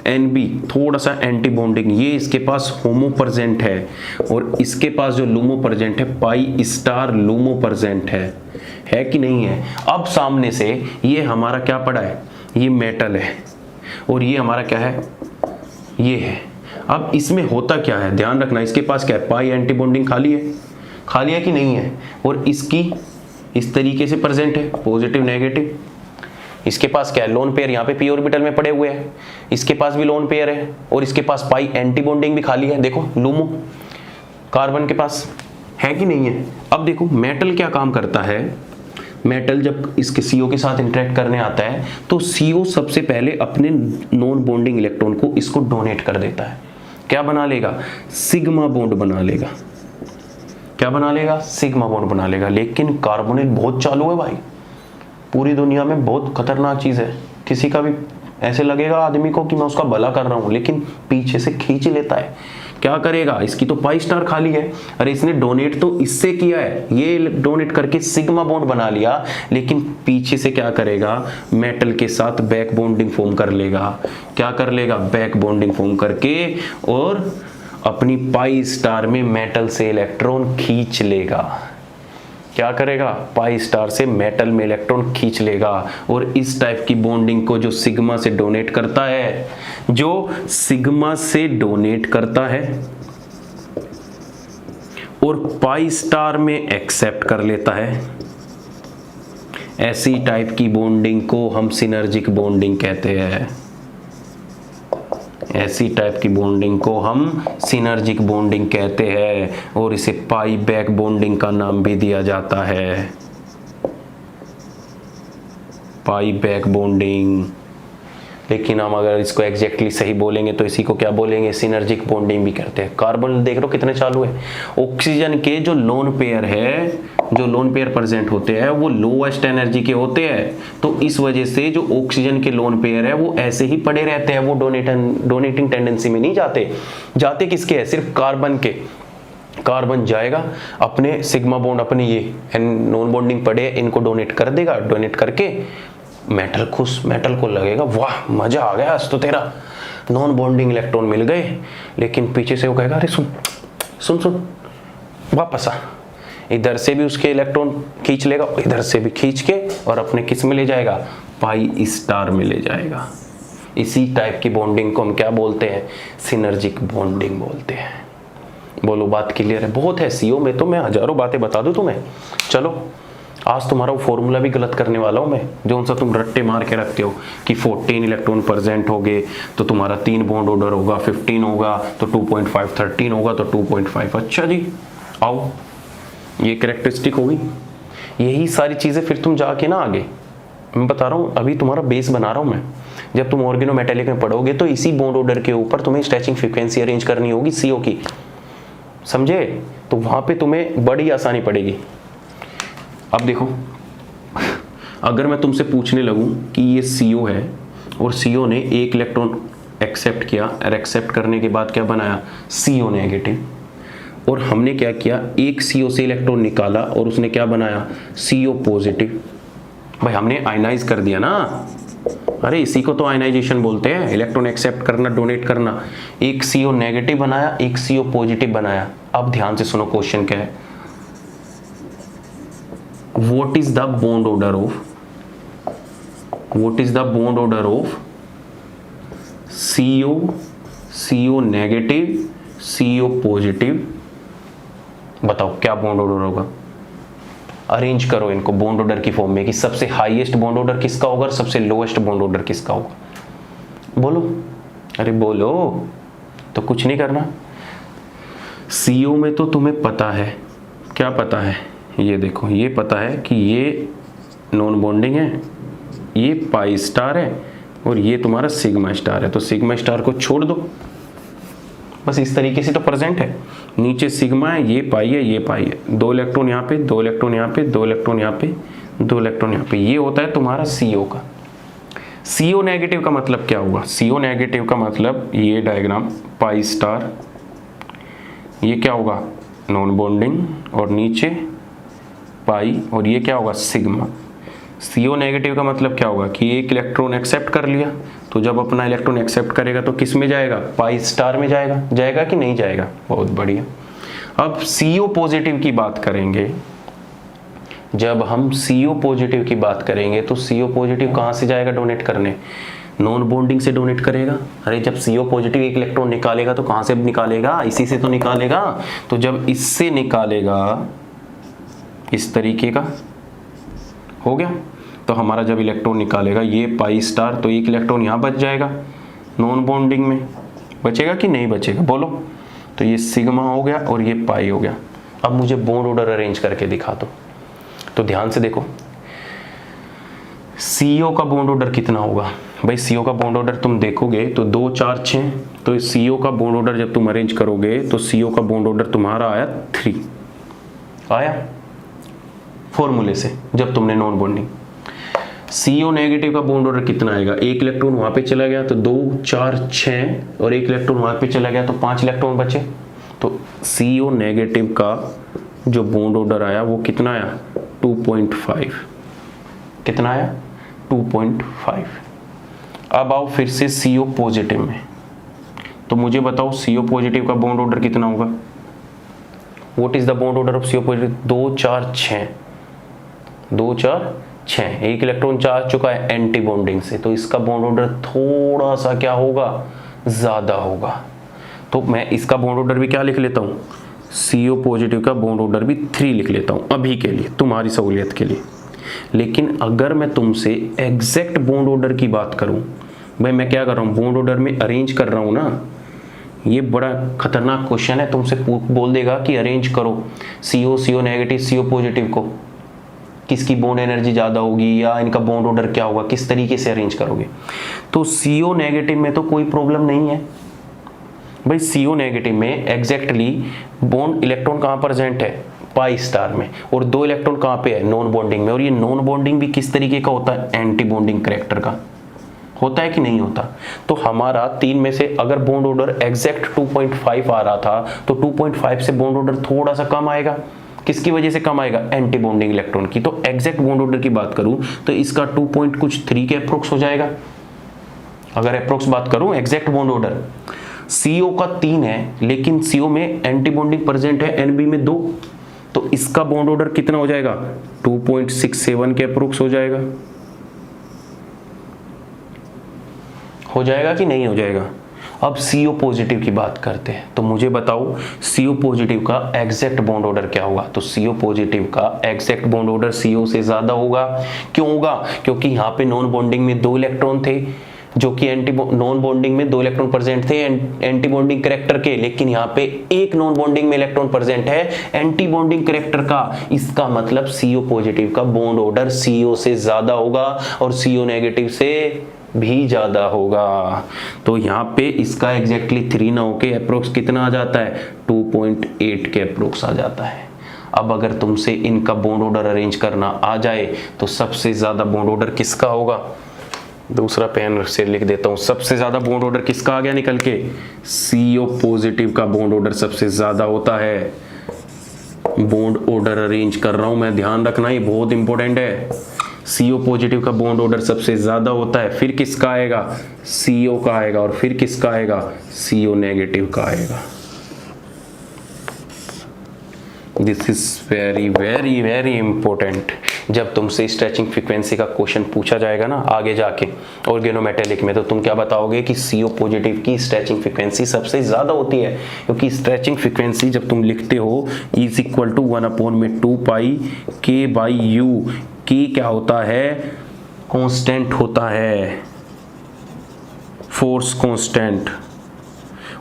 NB, थोड़ा सा एंटी बॉन्डिंग, ये इसके पास होमो प्रेजेंट है, और इसके पास जो लूमो प्रेजेंट है पाई स्टार लूमो प्रेजेंट है कि नहीं है? अब सामने से ये हमारा क्या पड़ा है, ये मेटल है और ये हमारा क्या है, ये है। अब इसमें होता क्या है, ध्यान रखना, इसके पास क्या है, पाई एंटी बॉन्डिंग खाली है कि नहीं है? और इसकी इस तरीके से प्रेजेंट है, पॉजिटिव नेगेटिव। इसके पास क्या है, लोन पेयर यहाँ पे p ऑर्बिटल में पड़े हुए हैं, इसके पास भी लोन पेयर है और इसके पास पाई एंटी बॉन्डिंग भी खाली है। देखो लूमो कार्बन के पास है कि नहीं है? अब देखो मेटल क्या काम करता है, मेटल जब इसके CO के साथ इंटरेक्ट करने आता है तो CO सबसे पहले अपने नॉन बॉन्डिंग इलेक्ट्रॉन को इसको डोनेट कर देता है। क्या बना लेगा, सिग्मा बॉन्ड बना लेगा। क्या बना लेगा, सिग्मा बॉन्ड बना लेगा। लेकिन कार्बोनिल बहुत चालू है भाई, पूरी दुनिया में बहुत खतरनाक चीज है। किसी का भी ऐसे लगेगा आदमी को कि मैं उसका भला कर रहा हूं, लेकिन पीछे से खींच लेता है। क्या करेगा, इसकी तो पाई स्टार खाली है, अरे इसने डोनेट तो इससे किया है, ये डोनेट करके सिग्मा बॉन्ड बना लिया, लेकिन पीछे से क्या करेगा, मेटल के साथ बैक बॉन्डिंग फॉर्म कर लेगा। क्या कर लेगा, बैक बॉन्डिंग फॉर्म करके और अपनी पाई स्टार में मेटल से इलेक्ट्रॉन खींच लेगा। क्या करेगा, पाई स्टार से मेटल में इलेक्ट्रॉन खींच लेगा। और इस टाइप की बॉन्डिंग को जो सिग्मा से डोनेट करता है, जो सिग्मा से डोनेट करता है और पाई स्टार में एक्सेप्ट कर लेता है, ऐसी टाइप की बॉन्डिंग को हम सिनर्जिक बॉन्डिंग कहते हैं। ऐसी टाइप की बॉन्डिंग को हम सिनर्जिक बॉन्डिंग कहते हैं और इसे पाई बैक बॉन्डिंग का नाम भी दिया जाता है। पाई बैक बॉन्डिंग। लेकिन हम अगर इसको एग्जैक्टली सही बोलेंगे तो इसी को क्या बोलेंगे, सिनर्जिक बॉन्डिंग भी करते हैं। कार्बन देख लो कितने चालू है। ऑक्सीजन के जो लोन पेयर है, जो लोन पेयर प्रेजेंट होते हैं वो लोएस्ट एनर्जी के होते हैं, तो इस वजह से जो ऑक्सीजन के लोन पेयर है वो ऐसे ही पड़े रहते हैं, वो डोनेटिंग टेंडेंसी में नहीं जाते किसके है, सिर्फ कार्बन के। कार्बन जाएगा अपने सिग्मा बॉन्ड, अपने ये नॉन बॉन्डिंग पड़े इनको डोनेट कर देगा, डोनेट करके मेटल खुश, मेटल को लगेगा वाह मजा आ गया आज तो तेरा, नॉन बॉन्डिंग इलेक्ट्रॉन मिल गए। लेकिन पीछे से वो कहेगा अरे सुन सुन सुन वापस आ, इधर से भी उसके इलेक्ट्रॉन खींच लेगा, इधर से भी खींच के और अपने किस में ले जाएगा, पाई स्टार में ले जाएगा। इसी टाइप की बॉन्डिंग को हम क्या बोलते हैं, सिनर्जिक बॉन्डिंग बोलते हैं। बोलो बात क्लियर है? बहुत है सीओ में तो मैं हजारों बातें बता दूं तुम्हें। चलो आज तुम्हारा वो फॉर्मूला भी गलत करने वाला हूं मैं, जो सा तुम रट्टे मार के रखते हो कि 14 इलेक्ट्रॉन प्रेजेंट हो गए तो तुम्हारा 3 बॉन्ड ऑर्डर होगा, 15 होगा तो 2.5, 13 होगा तो 2.5। अच्छा जी आओ, ये कैरेक्टरिस्टिक होगी। यही सारी चीजें फिर तुम जाके ना आगे, मैं बता रहा हूँ अभी तुम्हारा बेस बना रहा हूँ मैं। जब तुम ऑर्गेनोमेटेलिक में पढ़ोगे तो इसी बॉन्ड ऑर्डर के ऊपर तुम्हें स्ट्रेचिंग फ्रीक्वेंसी अरेंज करनी होगी सीओ की, समझे? तो वहां पे तुम्हें बड़ी आसानी पड़ेगी। अब देखो, अगर मैं तुमसे पूछने लगूं कि ये CO है और CO ने एक इलेक्ट्रॉन एक्सेप्ट किया और एक्सेप्ट करने के बाद क्या बनाया, CO नेगेटिव, और हमने क्या किया, एक CO से इलेक्ट्रॉन निकाला और उसने क्या बनाया, CO पॉजिटिव। भाई हमने आयनाइज कर दिया ना, अरे इसी को तो आयनाइजेशन बोलते हैं, इलेक्ट्रॉन एक्सेप्ट करना, डोनेट करना। एक CO नेगेटिव बनाया, एक CO पॉजिटिव बनाया। अब ध्यान से सुनो क्वेश्चन क्या है, what is the bond order of CO negative, CO positive? बताओ क्या बॉन्ड ऑर्डर होगा? अरेंज करो इनको बॉन्ड ऑर्डर की फॉर्म में कि सबसे हाईएस्ट बॉन्ड ऑर्डर किसका होगा और सबसे लोएस्ट बॉन्ड ऑर्डर किसका होगा। बोलो, अरे बोलो, तो कुछ नहीं करना। CO में तो तुम्हें पता है, क्या पता है, ये देखो, ये पता है कि ये नॉन बॉन्डिंग है, ये पाई स्टार है और ये तुम्हारा सिग्मा स्टार है, तो सिग्मा स्टार को छोड़ दो, बस इस तरीके से तो प्रेजेंट है। नीचे सिग्मा है, ये पाई है, ये पाई है, 2 इलेक्ट्रॉन यहाँ पे, 2 इलेक्ट्रॉन यहाँ पे, 2 इलेक्ट्रॉन यहाँ पे, 2 इलेक्ट्रॉन यहाँ पे, ये होता है तुम्हारा CO का। CO नेगेटिव का मतलब क्या होगा, CO नेगेटिव का मतलब ये डायग्राम पाई स्टार, ये क्या होगा, नॉन बॉन्डिंग, और नीचे पाई, और ये क्या होगा, सिग्मा। CO नेगेटिव का मतलब क्या होगा कि एक इलेक्ट्रॉन एक्सेप्ट कर लिया, तो जब अपना इलेक्ट्रॉन एक्सेप्ट करेगा तो किस में जाएगा, पाई स्टार में जाएगा। जाएगा कि नहीं जाएगा? बहुत बढ़िया। अब CO पॉजिटिव की बात करेंगे, जब हम CO पॉजिटिव की बात करेंगे तो CO पॉजिटिव कहाँ से जाएगा डोनेट करने, नॉन बॉन्डिंग से डोनेट करेगा। अरे जब CO पॉजिटिव एक इलेक्ट्रॉन निकालेगा तो कहाँ से निकालेगा, इसी से तो निकालेगा। तो जब इससे निकालेगा इस तरीके का हो गया, तो हमारा जब इलेक्ट्रॉन निकालेगा ये पाई स्टार, तो एक इलेक्ट्रॉन यहाँ बच जाएगा, नॉन बॉन्डिंग में बचेगा कि नहीं बचेगा, बोलो? तो ये सिग्मा हो गया और ये पाई हो गया। अब मुझे बॉन्ड ऑर्डर अरेंज करके दिखा दो। तो ध्यान से देखो, CO का बॉन्ड ऑर्डर कितना होगा भाई? CO का बॉन्ड ऑर्डर तुम देखोगे तो 2 4 6, तो CO का बॉन्ड ऑर्डर जब तुम अरेंज करोगे तो CO का बॉन्ड ऑर्डर तुम्हारा आया 3, आया फॉर्मूले से जब तुमने नॉन बॉन्डिंग। CO नेगेटिव का बॉन्ड ऑर्डर कितना आएगा, एक इलेक्ट्रॉन वहां पे चला गया तो 2 4 6, और एक इलेक्ट्रॉन वहां पे चला गया तो 5 इलेक्ट्रॉन बचे। तो CO नेगेटिव का जो बॉन्ड ऑर्डर आया वो कितना आया, 2.5। कितना आया, 2.5। अब आओ फिर से CO पॉजिटिव में, तो मुझे बताओ CO पॉजिटिव का बॉन्ड ऑर्डर कितना होगा? What is the bond order of CO positive? 2 4 6, 2 4 6, एक इलेक्ट्रॉन जा चुका है एंटी बॉन्डिंग से, तो इसका बॉन्ड ऑर्डर थोड़ा सा क्या होगा, ज़्यादा होगा। तो मैं इसका बॉन्ड ऑर्डर भी क्या लिख लेता हूँ, CO पॉजिटिव का बॉन्ड ऑर्डर भी 3 लिख लेता हूँ अभी के लिए, तुम्हारी सहूलियत के लिए। लेकिन अगर मैं तुमसे एग्जैक्ट बॉन्ड ऑर्डर की बात करूँ, भाई मैं क्या कर रहा हूँ, बॉन्ड ऑर्डर में अरेंज कर रहा हूँ ना, ये बड़ा खतरनाक क्वेश्चन है। तुमसे बोल देगा कि अरेंज करो CO नेगेटिव CO पॉजिटिव को, किसकी बॉन्ड एनर्जी ज़्यादा होगी या इनका बॉन्ड ऑर्डर क्या होगा, किस तरीके से अरेंज करोगे। तो CO नेगेटिव में तो कोई प्रॉब्लम नहीं है भाई। CO नेगेटिव में एग्जैक्टली बॉन्ड इलेक्ट्रॉन कहाँ प्रेजेंट है, पाई स्टार में, और 2 इलेक्ट्रॉन कहाँ पे है, नॉन बॉन्डिंग में। और ये नॉन बॉन्डिंग भी किस तरीके का होता है, एंटी बॉन्डिंग करैक्टर का होता है कि नहीं होता। तो हमारा 3 में से अगर बॉन्ड ऑर्डर एग्जैक्ट 2.5 आ रहा था, तो 2.5 से बॉन्ड ऑर्डर थोड़ा सा कम आएगा। किसकी वजह से कम आएगा, एंटी बॉन्डिंग इलेक्ट्रॉन की। तो एग्जैक्ट बॉन्ड ऑर्डर की बात करूं तो इसका 2.3 के अप्रोक्स हो जाएगा। अगर अप्रोक्स बात करूं एग्जैक्ट बॉन्ड ऑर्डर, CO का 3 है, लेकिन CO में एंटी बॉन्डिंग प्रेजेंट है, NB में 2, तो इसका बॉन्ड ऑर्डर कितना हो जाएगा, 2.67 के अप्रोक्स हो जाएगा। हो जाएगा कि नहीं हो जाएगा। अब CO पॉजिटिव की बात करते हैं, तो मुझे बताओ CO पॉजिटिव का एग्जैक्ट बॉन्ड ऑर्डर क्या होगा। तो CO पॉजिटिव का एग्जैक्ट बॉन्ड ऑर्डर CO से ज्यादा होगा। क्यों होगा, क्योंकि यहाँ पे नॉन बॉन्डिंग में 2 इलेक्ट्रॉन थे, जो कि नॉन बॉन्डिंग में 2 इलेक्ट्रॉन प्रेजेंट थे एंटी बॉन्डिंग करैक्टर के, लेकिन यहाँ पे एक नॉन बॉन्डिंग में इलेक्ट्रॉन प्रेजेंट है एंटी बॉन्डिंग करैक्टर का। इसका मतलब CO पॉजिटिव का बॉन्ड ऑर्डर CO से ज्यादा होगा और CO नेगेटिव से भी ज्यादा होगा। तो यहाँ पे इसका एग्जैक्टली 3 ना होके अप्रोक्स कितना आ जाता है, 2.8 के अप्रोक्स आ जाता है। अब अगर तुमसे इनका बॉन्ड ऑर्डर अरेंज करना आ जाए तो सबसे ज्यादा बॉन्ड ऑर्डर किसका होगा, दूसरा पेन से लिख देता हूं, सबसे ज्यादा बॉन्ड ऑर्डर किसका आ गया निकल के, CO पॉजिटिव का बॉन्ड ऑर्डर सबसे ज्यादा होता है। बॉन्ड ऑर्डर अरेंज कर रहा हूं मैं, ध्यान रखना ये बहुत इंपॉर्टेंट है। CO पॉजिटिव का बॉन्ड ऑर्डर सबसे ज्यादा होता है, फिर किसका आएगा, CO का आएगा, और फिर किसका आएगा, CO नेगेटिव का आएगा। This is very very very important. जब तुमसे स्ट्रेचिंग फ्रीक्वेंसी का क्वेश्चन पूछा जाएगा ना आगे जाके ऑर्गेनोमेटेलिक में, तो तुम क्या बताओगे कि CO पॉजिटिव की स्ट्रेचिंग फ्रीक्वेंसी सबसे ज्यादा होती है, क्योंकि स्ट्रेचिंग फ्रीक्वेंसी जब तुम लिखते हो is equal to 1/2 pi K/U। की क्या होता है, कांस्टेंट होता है, फोर्स कांस्टेंट,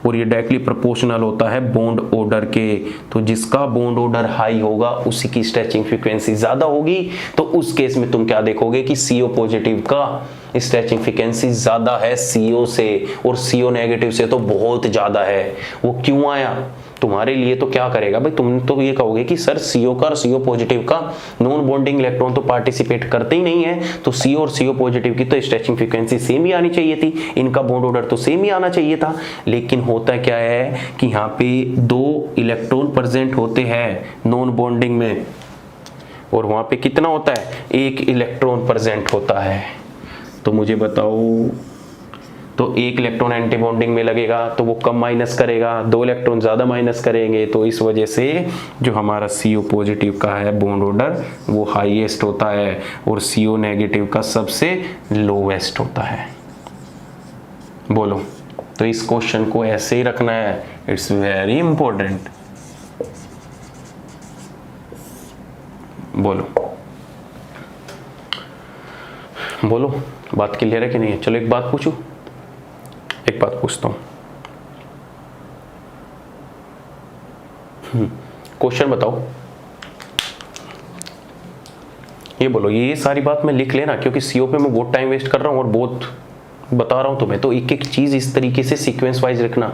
और ये डायरेक्टली प्रोपोर्शनल होता है बॉन्ड ऑर्डर के। तो जिसका बॉन्ड ऑर्डर हाई होगा उसी की स्ट्रेचिंग फ्रीक्वेंसी ज्यादा होगी। तो उस केस में तुम क्या देखोगे कि CO पॉजिटिव का स्ट्रेचिंग फ्रीक्वेंसी ज्यादा है CO से, और CO नेगेटिव से तो बहुत ज्यादा है। वो क्यों आया तुम्हारे लिए, तो क्या करेगा भाई, तुम तो ये कहोगे कि सर CO का और CO पॉजिटिव का नॉन बॉन्डिंग इलेक्ट्रॉन तो पार्टिसिपेट करते ही नहीं है, तो CO और CO पॉजिटिव की तो स्ट्रेचिंग फ्रीक्वेंसी सेम ही आनी चाहिए थी, इनका बॉन्ड ऑर्डर तो सेम ही आना चाहिए था। लेकिन होता क्या है कि यहाँ पे 2 इलेक्ट्रॉन प्रेजेंट होते हैं नॉन बॉन्डिंग में, और वहां पे कितना होता है, 1 इलेक्ट्रॉन प्रेजेंट होता है। तो मुझे बताओ, तो 1 इलेक्ट्रॉन एंटी बॉन्डिंग में लगेगा तो वो कम माइनस करेगा, 2 इलेक्ट्रॉन ज्यादा माइनस करेंगे, तो इस वजह से जो हमारा CO पॉजिटिव का है बॉन्ड ऑर्डर वो हाईएस्ट होता है, और CO नेगेटिव का सबसे लोवेस्ट होता है। बोलो, तो इस क्वेश्चन को ऐसे ही रखना है, इट्स वेरी इंपॉर्टेंट। बोलो बोलो, बात क्लियर है कि नहीं है। चलो एक बात पूछूं, एक बात पूछता हूं, क्वेश्चन बताओ, ये बोलो, ये सारी बात मैं लिख लेना, क्योंकि CO पे मैं बहुत टाइम वेस्ट कर रहा हूं और बहुत बता रहा हूं तुम्हें। तो एक एक चीज इस तरीके से सीक्वेंस वाइज रखना,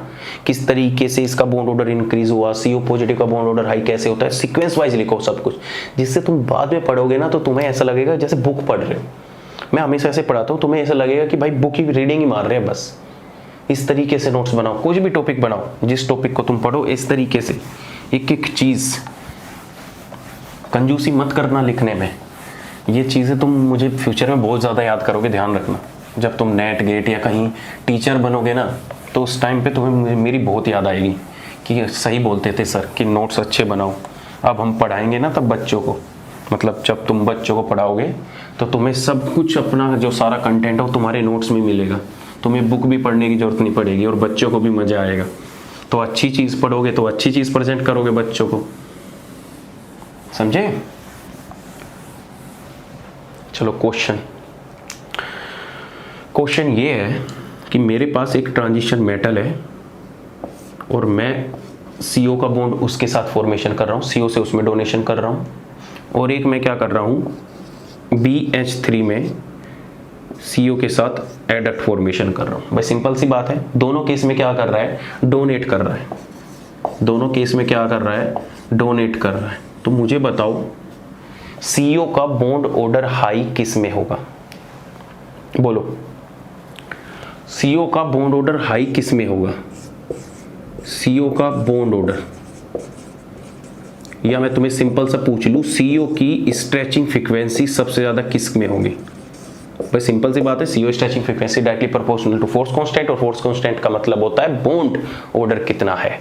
किस तरीके से इसका बॉन्ड ऑर्डर इंक्रीज हुआ, CO पॉजिटिव का बॉन्ड ऑर्डर हाई कैसे होता है, सीक्वेंस वाइज लिखो सब कुछ, जिससे तुम बाद में पढ़ोगे ना तो तुम्हें ऐसा लगेगा जैसे बुक पढ़ रहे हो। मैं हमेशा ऐसे पढ़ाता हूँ, तुम्हें ऐसा लगेगा कि भाई बुक की रीडिंग ही मार रहे हैं बस। इस तरीके से नोट्स बनाओ, कुछ भी टॉपिक बनाओ, जिस टॉपिक को तुम पढ़ो इस तरीके से एक एक चीज, कंजूसी मत करना लिखने में। ये चीजें तुम मुझे फ्यूचर में बहुत ज्यादा याद करोगे, ध्यान रखना। जब तुम नेट गेट या कहीं टीचर बनोगे ना, तो उस टाइम पे तुम्हें मेरी बहुत याद आएगी कि सही बोलते थे सर कि नोट्स अच्छे बनाओ। अब हम पढ़ाएंगे ना तब बच्चों को, मतलब जब तुम बच्चों को पढ़ाओगे तो तुम्हें सब कुछ अपना जो सारा कंटेंट है वो तुम्हारे नोट्स में मिलेगा, तुम्हें बुक भी पढ़ने की जरूरत नहीं पड़ेगी और बच्चों को भी मज़ा आएगा। तो अच्छी चीज़ पढ़ोगे तो अच्छी चीज़ प्रेजेंट करोगे बच्चों को, समझे? चलो क्वेश्चन ये है कि मेरे पास एक ट्रांजिशन मेटल है और मैं CO का बॉन्ड उसके साथ फॉर्मेशन कर रहा हूँ, CO से उसमें डोनेशन कर रहा हूँ, और एक मैं क्या कर रहा हूँ BH3 में CO के साथ एडक्ट फॉर्मेशन कर रहा हूँ। भाई सिंपल सी बात है, दोनों केस में क्या कर रहा है, डोनेट कर रहा है, दोनों केस में क्या कर रहा है, डोनेट कर रहा है। तो मुझे बताओ CO का बॉन्ड ऑर्डर हाई किस में होगा, बोलो CO का बॉन्ड ऑर्डर हाई किस में होगा? CO का बॉन्ड ऑर्डर, या मैं तुम्हें सिंपल सा पूछ लूं CO की स्ट्रेचिंग फ्रीक्वेंसी सबसे ज्यादा किस में होगी? भाई सिंपल सी बात है, CO stretching frequency directly proportional to force constant, और फोर्स कांस्टेंट का मतलब होता है बॉन्ड ऑर्डर कितना है।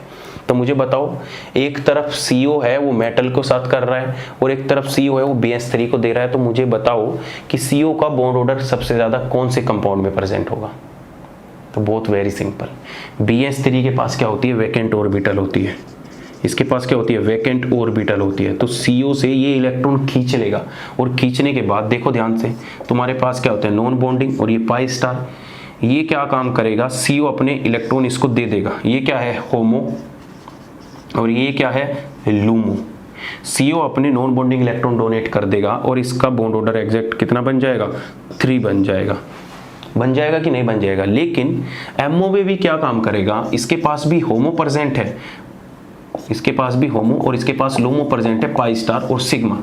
तो मुझे बताओ एक तरफ CO है वो मेटल को साथ कर रहा है और एक तरफ CO है वो BH3 को दे रहा है, तो मुझे बताओ कि CO का बॉन्ड ऑर्डर सबसे ज्यादा कौन से कंपाउंड में प्रेजेंट होगा? तो बहुत वेरी सिंपल, BH3 के पास क्या होती है, वैकेंट ऑर्बिटल होती है, इसके पास क्या होती है, वैकेंट ऑर्बिटल होती है। तो CO से ये इलेक्ट्रॉन खींच लेगा और खींचने के बाद देखो ध्यान से, तुम्हारे पास क्या होता है, नॉन बॉन्डिंग, और ये पाई स्टार, ये क्या काम करेगा, CO अपने इलेक्ट्रॉन इसको दे देगा, ये क्या है, होमो, और ये क्या है, लूमो। CO अपने नॉन बॉन्डिंग इलेक्ट्रॉन डोनेट कर देगा और इसका बॉन्ड ऑर्डर एग्जैक्ट कितना बन जाएगा, 3 बन जाएगा। बन जाएगा कि नहीं बन जाएगा? लेकिन MO में भी क्या काम करेगा, इसके पास भी होमो प्रेजेंट है, इसके पास भी होमो और इसके पास लोमो प्रेजेंट है, पाई स्टार और सिग्मा।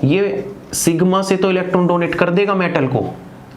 ये सिग्मा से तो इलेक्ट्रॉन डोनेट कर देगा मेटल को,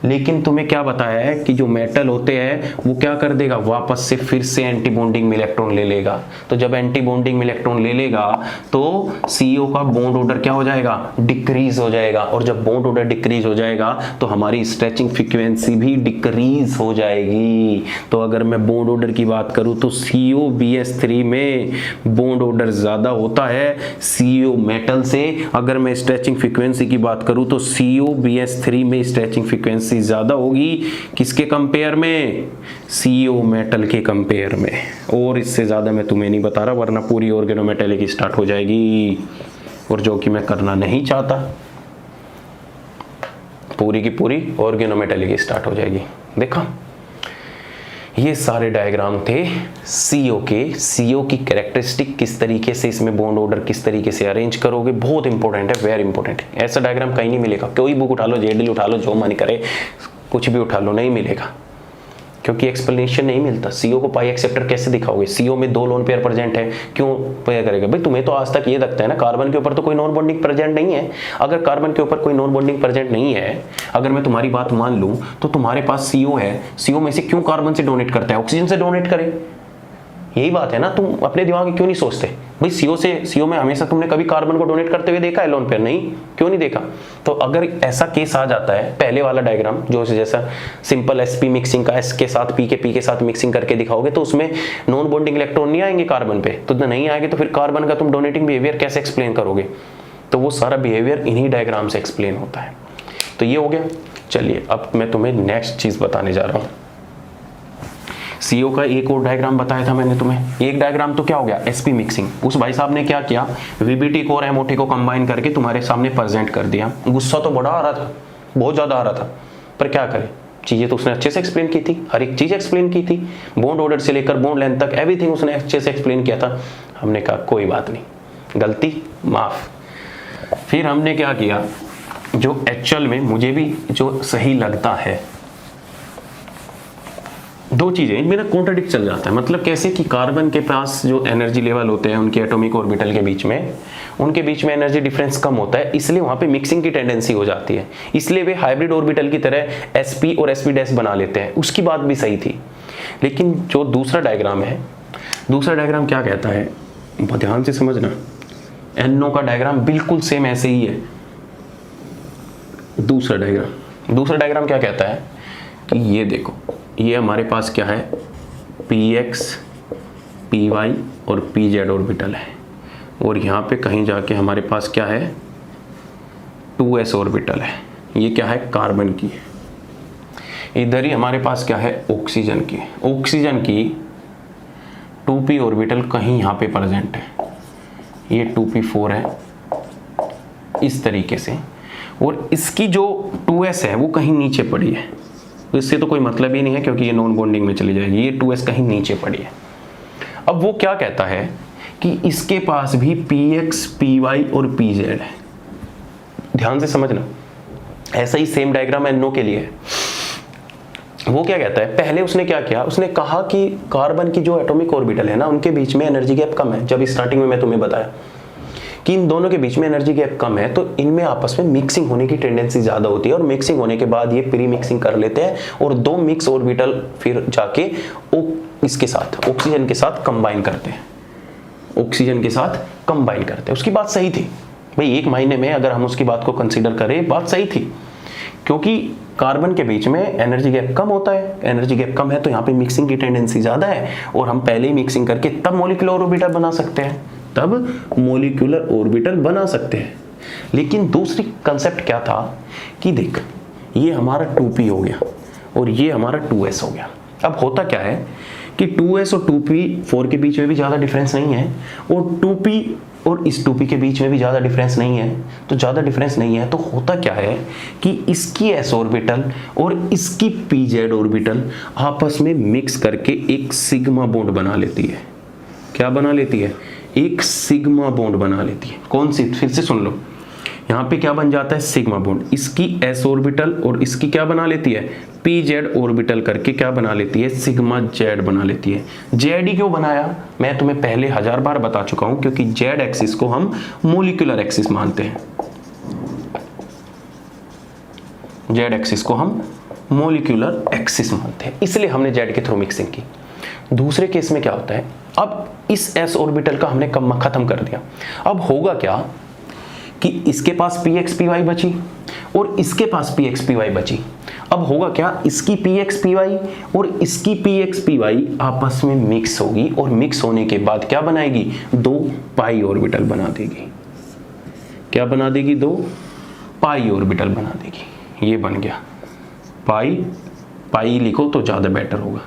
लेकिन तुम्हें क्या बताया है कि जो मेटल होते हैं वो क्या कर देगा, वापस से फिर से एंटी बॉन्डिंग में इलेक्ट्रॉन ले लेगा। तो जब एंटी बॉन्डिंग में इलेक्ट्रॉन ले लेगा तो CO का बॉन्ड ऑर्डर क्या हो जाएगा, डिक्रीज हो जाएगा, और जब बॉन्ड ऑर्डर डिक्रीज हो जाएगा तो हमारी स्ट्रेचिंग फ्रीक्वेंसी भी डिक्रीज हो जाएगी। तो अगर मैं बॉन्ड ऑर्डर की बात करूं तो CO BH3 में बॉन्ड ऑर्डर ज्यादा होता है CO मेटल से। अगर मैं स्ट्रेचिंग फ्रीक्वेंसी की बात करूं तो CO BH3 में स्ट्रेचिंग फ्रीक्वेंसी ज्यादा होगी किसके कंपेयर में, CO मेटल के कंपेयर में। और इससे ज्यादा मैं तुम्हें नहीं बता रहा, वरना पूरी ऑर्गेनोमेटेलिक स्टार्ट हो जाएगी, और जो कि मैं करना नहीं चाहता, पूरी की पूरी ऑर्गेनोमेटेलिक स्टार्ट हो जाएगी। देखा, ये सारे डायग्राम थे CO के। CO की कैरेक्टरिस्टिक किस तरीके से, इसमें बॉन्ड ऑर्डर किस तरीके से अरेंज करोगे, बहुत इंपॉर्टेंट है, वेरी इंपॉर्टेंट है। ऐसा डायग्राम कहीं नहीं मिलेगा, कोई बुक उठा लो, JDL उठा लो, जो मन करे कुछ भी उठा लो, नहीं मिलेगा, क्योंकि एक्सप्लेनेशन नहीं मिलता। CO को पाई एक्सेप्टर कैसे दिखाओगे, CO में 2 लोन पेयर प्रेजेंट है, क्यों पेयर करेगा? भाई तुम्हें तो आज तक ये लगता है ना कार्बन के ऊपर तो कोई नॉन बॉन्डिंग प्रेजेंट नहीं है। अगर कार्बन के ऊपर कोई नॉन बॉन्डिंग प्रेजेंट नहीं है, अगर मैं तुम्हारी बात मान लूं तो तुम्हारे पास CO है, CO में से क्यों कार्बन से डोनेट करता है, ऑक्सीजन से डोनेट करे? यही बात है ना, तुम अपने दिमाग में क्यों नहीं सोचते? भाई CO में हमेशा तुमने कभी कार्बन को डोनेट करते हुए देखा है लोन पेयर? नहीं, क्यों नहीं देखा? तो अगर ऐसा केस आ जाता है, पहले वाला डायग्राम जो जैसा सिंपल sp मिक्सिंग का s के साथ p के साथ मिक्सिंग करके दिखाओगे तो उसमें नॉन बॉन्डिंग इलेक्ट्रॉन नहीं आएंगे कार्बन पे, तो नहीं आएंगे तो फिर कार्बन का तुम डोनेटिंग बिहेवियर कैसे एक्सप्लेन करोगे? तो वो सारा बिहेवियर इन्हीं डायग्राम से एक्सप्लेन होता है। तो ये हो गया। चलिए अब मैं तुम्हें नेक्स्ट चीज बताने जा रहा हूँ। CO का एक और डायग्राम बताया था मैंने तुम्हें, एक डायग्राम तो क्या हो गया, sp मिक्सिंग। उस भाई साहब ने क्या किया, VBT को और MOT को कंबाइन करके तुम्हारे सामने प्रेजेंट कर दिया। गुस्सा तो बड़ा आ रहा था, बहुत ज्यादा आ रहा था, पर क्या करे, चीजें तो उसने अच्छे से एक्सप्लेन की थी, हर एक चीज एक्सप्लेन की थी, बॉन्ड ऑर्डर से लेकर बॉन्ड लेंथ तक एवरीथिंग उसने अच्छे से एक्सप्लेन किया था। हमने कहा कोई बात नहीं, गलती माफ। फिर हमने क्या किया, जो एक्चुअल में मुझे भी जो सही लगता है, दो चीजें इनमें ना कॉन्ट्राडिक्ट चल जाता है। मतलब कैसे कि कार्बन के पास जो एनर्जी लेवल होते हैं उनके एटॉमिक ऑर्बिटल के बीच में, उनके बीच में एनर्जी डिफरेंस कम होता है, इसलिए वहां पे मिक्सिंग की टेंडेंसी हो जाती है, इसलिए वे हाइब्रिड ऑर्बिटल की तरह sp और sp' बना लेते हैं। उसकी बात भी सही थी, लेकिन जो दूसरा डायग्राम है, दूसरा डायग्राम क्या कहता है, ध्यान से समझना। NO का डायग्राम बिल्कुल सेम ऐसे ही है। दूसरा डायग्राम क्या कहता है कि ये देखो, ये हमारे पास क्या है, px py और pz ऑर्बिटल है, और यहाँ पे कहीं जाके हमारे पास क्या है, 2s ऑर्बिटल है, ये क्या है कार्बन की, इधर ही हमारे पास क्या है ऑक्सीजन की। ऑक्सीजन की 2p ऑर्बिटल कहीं यहाँ पे प्रेजेंट है, ये 2p4 है इस तरीके से, और इसकी जो 2s है वो कहीं नीचे पड़ी है, तो इससे तो कोई मतलब ही नहीं है क्योंकि ये नॉन बॉन्डिंग में चली जाएगी, ये 2s कहीं नीचे पड़ी है। अब वो क्या कहता है कि इसके पास भी px py और pz है, ध्यान से समझना, ऐसा ही सेम डायग्राम NO के लिए है। वो क्या कहता है, पहले उसने क्या किया, उसने कहा कि कार्बन की जो एटॉमिक ऑर्बिटल है ना उनके बीच में एनर्जी गैप कम है। जब स्टार्टिंग में मैं तुम्हें बताया कि इन दोनों के बीच में एनर्जी गैप कम है, तो इनमें आपस में मिक्सिंग होने की टेंडेंसी ज्यादा होती है, और मिक्सिंग होने के बाद ये प्री मिक्सिंग कर लेते हैं और दो मिक्स ऑर्बिटल फिर जाके इसके साथ ऑक्सीजन के साथ कंबाइन करते हैं, ऑक्सीजन के साथ कंबाइन करते हैं। उसकी बात सही थी भाई, एक महीने में अगर हम उसकी बात को कंसीडर करें, बात सही थी, क्योंकि कार्बन के बीच में एनर्जी गैप कम होता है, एनर्जी गैप कम है तो यहाँ पे मिक्सिंग की टेंडेंसी ज्यादा है, और हम पहले ही मिक्सिंग करके तब मॉलिक्यूलर ऑर्बिटल बना सकते हैं, तब मॉलिक्यूलर ऑर्बिटल बना सकते हैं। लेकिन दूसरी कंसेप्ट क्या था कि देख, ये हमारा 2p हो गया और ये हमारा 2s हो गया। अब होता क्या है कि 2s और 2p4 के बीच में भी ज़्यादा डिफरेंस नहीं है, और 2p और इस 2p के बीच में भी ज़्यादा डिफरेंस नहीं है, तो ज़्यादा डिफरेंस नहीं है तो होता क्या है कि इसकी s ऑर्बिटल और इसकी pz ऑर्बिटल आपस में मिक्स करके एक सिग्मा बॉन्ड बना लेती है। क्या बना लेती है? एक सिग्मा बॉन्ड बना लेती है। कौन सी? फिर से सुन लो, यहाँ पे क्या बन जाता है? Sigma bond. इसकी s ऑर्बिटल और इसकी क्या बना लेती है? pz ऑर्बिटल करके क्या बना लेती है? सिग्मा z बना लेती है। z ही क्यों बनाया? मैं तुम्हें पहले 1000 बार बता चुका हूं, क्योंकि z एक्सिस को हम मोलिकुलर एक्सिस मानते हैं। z एक्सिस को हम मोलिकुलर एक्सिस मानते हैं, इसलिए हमने z के थ्रू मिक्सिंग की। दूसरे केस में क्या होता है, अब इस s ऑर्बिटल का हमने खत्म कर दिया। अब होगा क्या कि इसके पास px py बची और इसके पास px py बची। अब होगा क्या, इसकी px py और इसकी px py आपस में मिक्स होगी, और मिक्स होने के बाद क्या बनाएगी? दो पाई ऑर्बिटल बना देगी। क्या बना देगी? दो पाई ऑर्बिटल बना देगी। ये बन गया पाई, पाई लिखो तो ज्यादा बेटर होगा,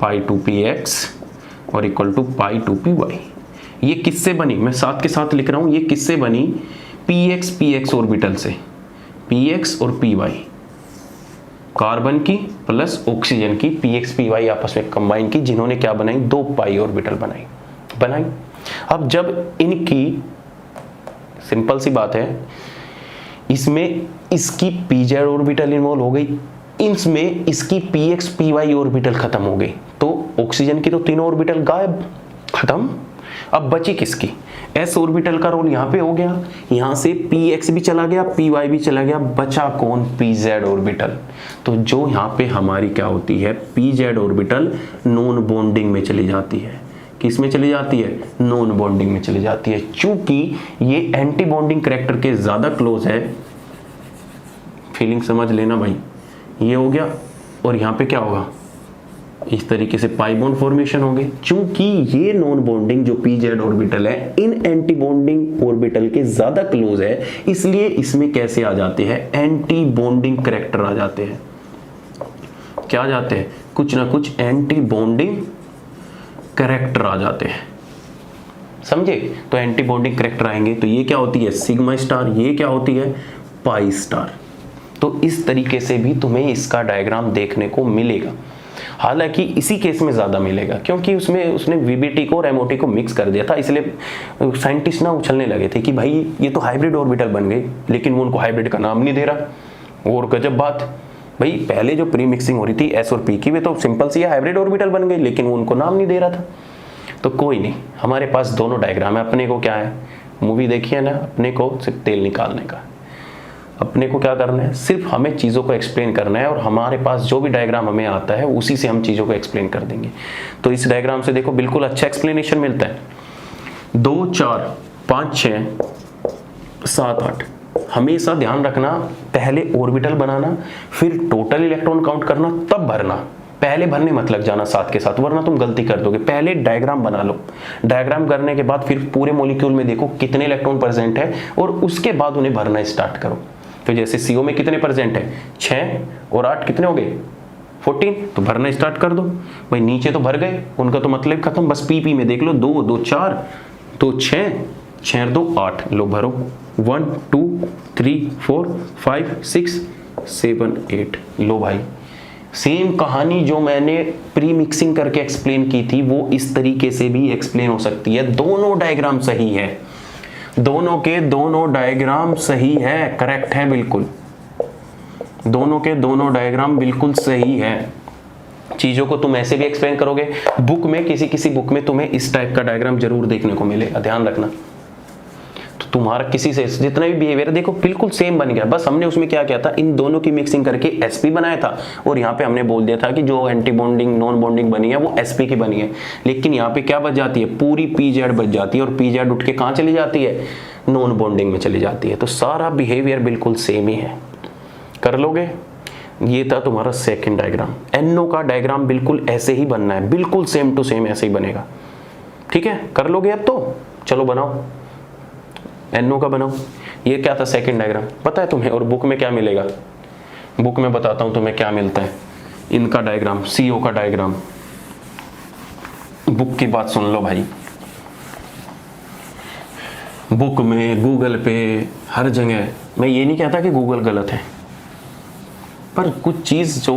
पाई 2px और इक्वल टू पाई 2py। ये किससे बनी? मैं साथ के साथ लिख रहा हूं, ये किससे बनी? px px ऑर्बिटल से, px और py, कार्बन की प्लस ऑक्सीजन की px py आपस में कंबाइन की, जिन्होंने क्या बनाई? दो पाई ऑर्बिटल बनाई। अब जब इनकी, सिंपल सी बात है, इसमें इसकी pz ऑर्बिटल इन्वॉल्व हो गई, इसमें इसकी px py ऑर्बिटल खत्म हो गई, तो ऑक्सीजन की तो तीनों ऑर्बिटल गायब, खत्म। अब बची किसकी? s ऑर्बिटल का रोल यहाँ पे हो गया, यहाँ से px भी चला गया, py भी चला गया, बचा कौन? pz orbital. तो जो यहाँ पे हमारी क्या होती है, pz ऑर्बिटल नॉन बॉन्डिंग में चली जाती है। किस में चली जाती है? नॉन बॉन्डिंग में चली जाती है, क्योंकि ये एंटी बॉन्डिंग कैरेक्टर के ज्यादा क्लोज है। फीलिंग समझ लेना भाई, ये हो गया, और यहाँ पे क्या होगा? इस तरीके से पाई बॉन्ड फॉर्मेशन होंगे, क्योंकि ये नॉन बॉन्डिंग जो pz ऑर्बिटल है इन एंटी बॉन्डिंग ऑर्बिटल के ज्यादा क्लोज है, इसलिए इसमें कैसे आ जाते हैं? एंटी बॉन्डिंग कैरेक्टर आ जाते हैं। क्या आ जाते हैं? कुछ ना कुछ एंटी बॉन्डिंग कैरेक्टर आ जाते हैं, समझे? तो एंटी बॉन्डिंग कैरेक्टर आएंगे, तो ये क्या होती है? सिग्मा स्टार, ये क्या होती है? Pi star. तो इस तरीके से भी तुम्हें इसका डायग्राम देखने को मिलेगा। हालांकि इसी केस में ज्यादा मिलेगा, क्योंकि उसने VBT को और MOT को मिक्स कर दिया था, इसलिए साइंटिस्ट ना उछलने लगे थे कि भाई ये तो हाइब्रिड ऑर्बिटल बन गई, लेकिन वो उनको हाइब्रिड का नाम नहीं दे रहा। और गजब बात भाई, पहले जो प्री मिक्सिंग हो रही थी S और P की, वे तो सिंपल सी हाइब्रिड ऑर्बिटल बन गई, लेकिन वो उनको नाम नहीं दे रहा था। तो कोई नहीं, हमारे पास दोनों डायग्राम है। अपने को क्या है, मूवी देखी है ना, अपने को सिर्फ तेल निकालने का, अपने को क्या करना है, सिर्फ हमें चीज़ों को एक्सप्लेन करना है, और हमारे पास जो भी डायग्राम हमें आता है उसी से हम चीज़ों को एक्सप्लेन कर देंगे। तो इस डायग्राम से देखो बिल्कुल अच्छा एक्सप्लेनेशन मिलता है। 2 4 5 6 7 8, हमेशा ध्यान रखना, पहले ऑर्बिटल बनाना, फिर टोटल इलेक्ट्रॉन काउंट करना, तब भरना। पहले भरने मत लग जाना साथ के साथ, वरना तुम गलती कर दोगे। पहले डायग्राम बना लो, डायग्राम करने के बाद फिर पूरे मॉलिक्यूल में देखो कितने इलेक्ट्रॉन प्रेजेंट है और उसके बाद उन्हें भरना स्टार्ट करो। तो जैसे CO में कितने प्रेजेंट है, 6 और 8 कितने हो गए, 14, तो भरना स्टार्ट कर दो भाई। नीचे तो भर गए, उनका तो मतलब खत्म। बस PP में देख लो, 2 2 4 2 6 6 2 8, लो भरो। 1 2 3 4 5 6 7 8, लो भाई। सेम कहानी जो मैंने प्री मिक्सिंग करके एक्सप्लेन की थी वो इस तरीके से भी एक्सप्लेन हो सकती है। दोनों डायग्राम सही है, दोनों के दोनों डायग्राम सही है, करेक्ट है बिल्कुल। दोनों के दोनों डायग्राम बिल्कुल सही है। चीजों को तुम ऐसे भी एक्सप्लेन करोगे, बुक में किसी बुक में तुम्हें इस टाइप का डायग्राम जरूर देखने को मिलेगा, ध्यान रखना। तो तुम्हारा किसी से जितना भी बिहेवियर देखो बिल्कुल सेम बन गया। बस हमने उसमें क्या किया था, इन दोनों की मिक्सिंग करके sp बनाया था, और यहाँ पे हमने बोल दिया था कि जो एंटी बॉन्डिंग नॉन बॉन्डिंग बनी है वो sp की बनी है। लेकिन यहाँ पे क्या बच जाती है, पूरी pz बच जाती है, और pz उठ के कहाँ चली जाती है, नॉन बॉन्डिंग में चली जाती है। तो सारा बिहेवियर बिल्कुल सेम ही है, कर लोगे। ये था तुम्हारा सेकंड डायग्राम। NO का डायग्राम बिल्कुल ऐसे ही बनना है, बिल्कुल सेम टू सेम ऐसे ही बनेगा, ठीक है। कर लोगे अब तो, चलो बनाओ, NO का बनाओ। ये क्या था, सेकंड डायग्राम, पता है तुम्हें। और बुक में क्या मिलेगा, बुक में बताता हूं तुम्हें क्या मिलता है। इनका डायग्राम, CO का डायग्राम, बुक की बात सुन लो भाई। बुक में, गूगल पे, हर जगह, मैं ये नहीं कहता कि गूगल गलत है, पर कुछ चीज़ जो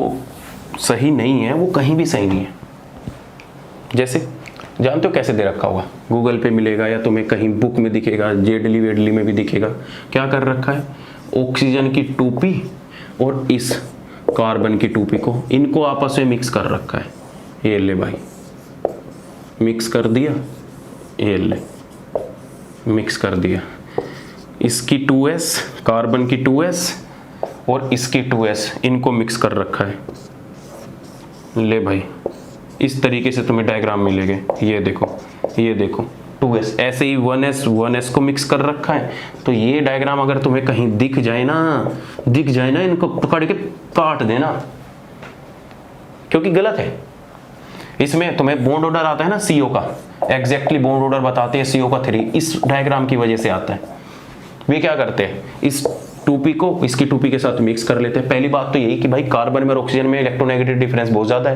सही नहीं है वो कहीं भी सही नहीं है। जैसे जानते हो कैसे दे रखा होगा, गूगल पे मिलेगा या तुम्हें कहीं बुक में दिखेगा, जेडली वेडली में भी दिखेगा। क्या कर रखा है, ऑक्सीजन की टोपी और इस कार्बन की टोपी को, इनको आपस में मिक्स कर रखा है। ये ले भाई, मिक्स कर दिया, ये ले मिक्स कर दिया। इसकी 2s, कार्बन की 2s और इसकी 2s, इनको मिक्स कर रखा है। ले भाई, इस तरीके से तुम्हें डायग्राम मिलेंगे। ये देखो, ये देखो 2s, ऐसे ही 1s को मिक्स कर रखा है। तो ये डायग्राम अगर तुम्हें कहीं दिख जाए ना, इनको पकड़ के काट देना, क्योंकि गलत है। इसमें तुम्हें बॉन्ड ऑर्डर आता है ना CO का, एग्जैक्टली बॉन्ड ऑर्डर बताते हैं CO का 3, इस डायग्राम की वजह से आता है। वे क्या करते हैं, इस टूपी को इसकी टूपी के साथ मिक्स कर लेते हैं। पहली बात तो यही कि भाई कार्बन में और ऑक्सीजन में इलेक्ट्रोनेगेटिव डिफरेंस बहुत ज्यादा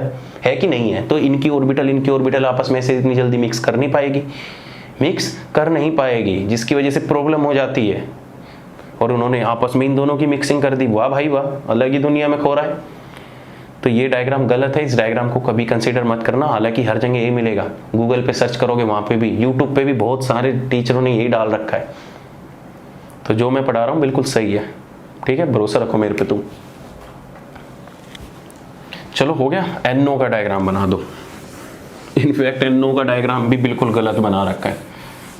है कि नहीं है। तो इनकी ऑर्बिटल आपस में से इतनी जल्दी मिक्स कर नहीं पाएगी, जिसकी वजह से प्रॉब्लम हो जाती है। और उन्होंने आपस में इन दोनों की मिक्सिंग कर दी, वाह भाई वाह, अलग ही दुनिया में खो रहा है। तो ये डायग्राम गलत है, इस डायग्राम को कभी कंसीडर मत करना। हालांकि हर जगह यही मिलेगा, गूगल पे सर्च करोगे वहां पे भी, यूट्यूब पे भी बहुत सारे टीचरों ने यही डाल रखा है। तो जो मैं पढ़ा रहा हूँ बिल्कुल सही है, ठीक है, भरोसा रखो मेरे पे तुम। चलो हो गया, NO का डायग्राम बना दो। इनफैक्ट NO का डायग्राम भी बिल्कुल गलत बना रखा है,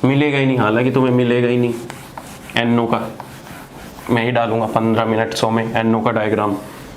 मिलेगा ही नहीं, हालांकि तुम्हें मिलेगा ही नहीं। NO का मैं ही डालूंगा 15 मिनट 100 में NO का डायग्राम।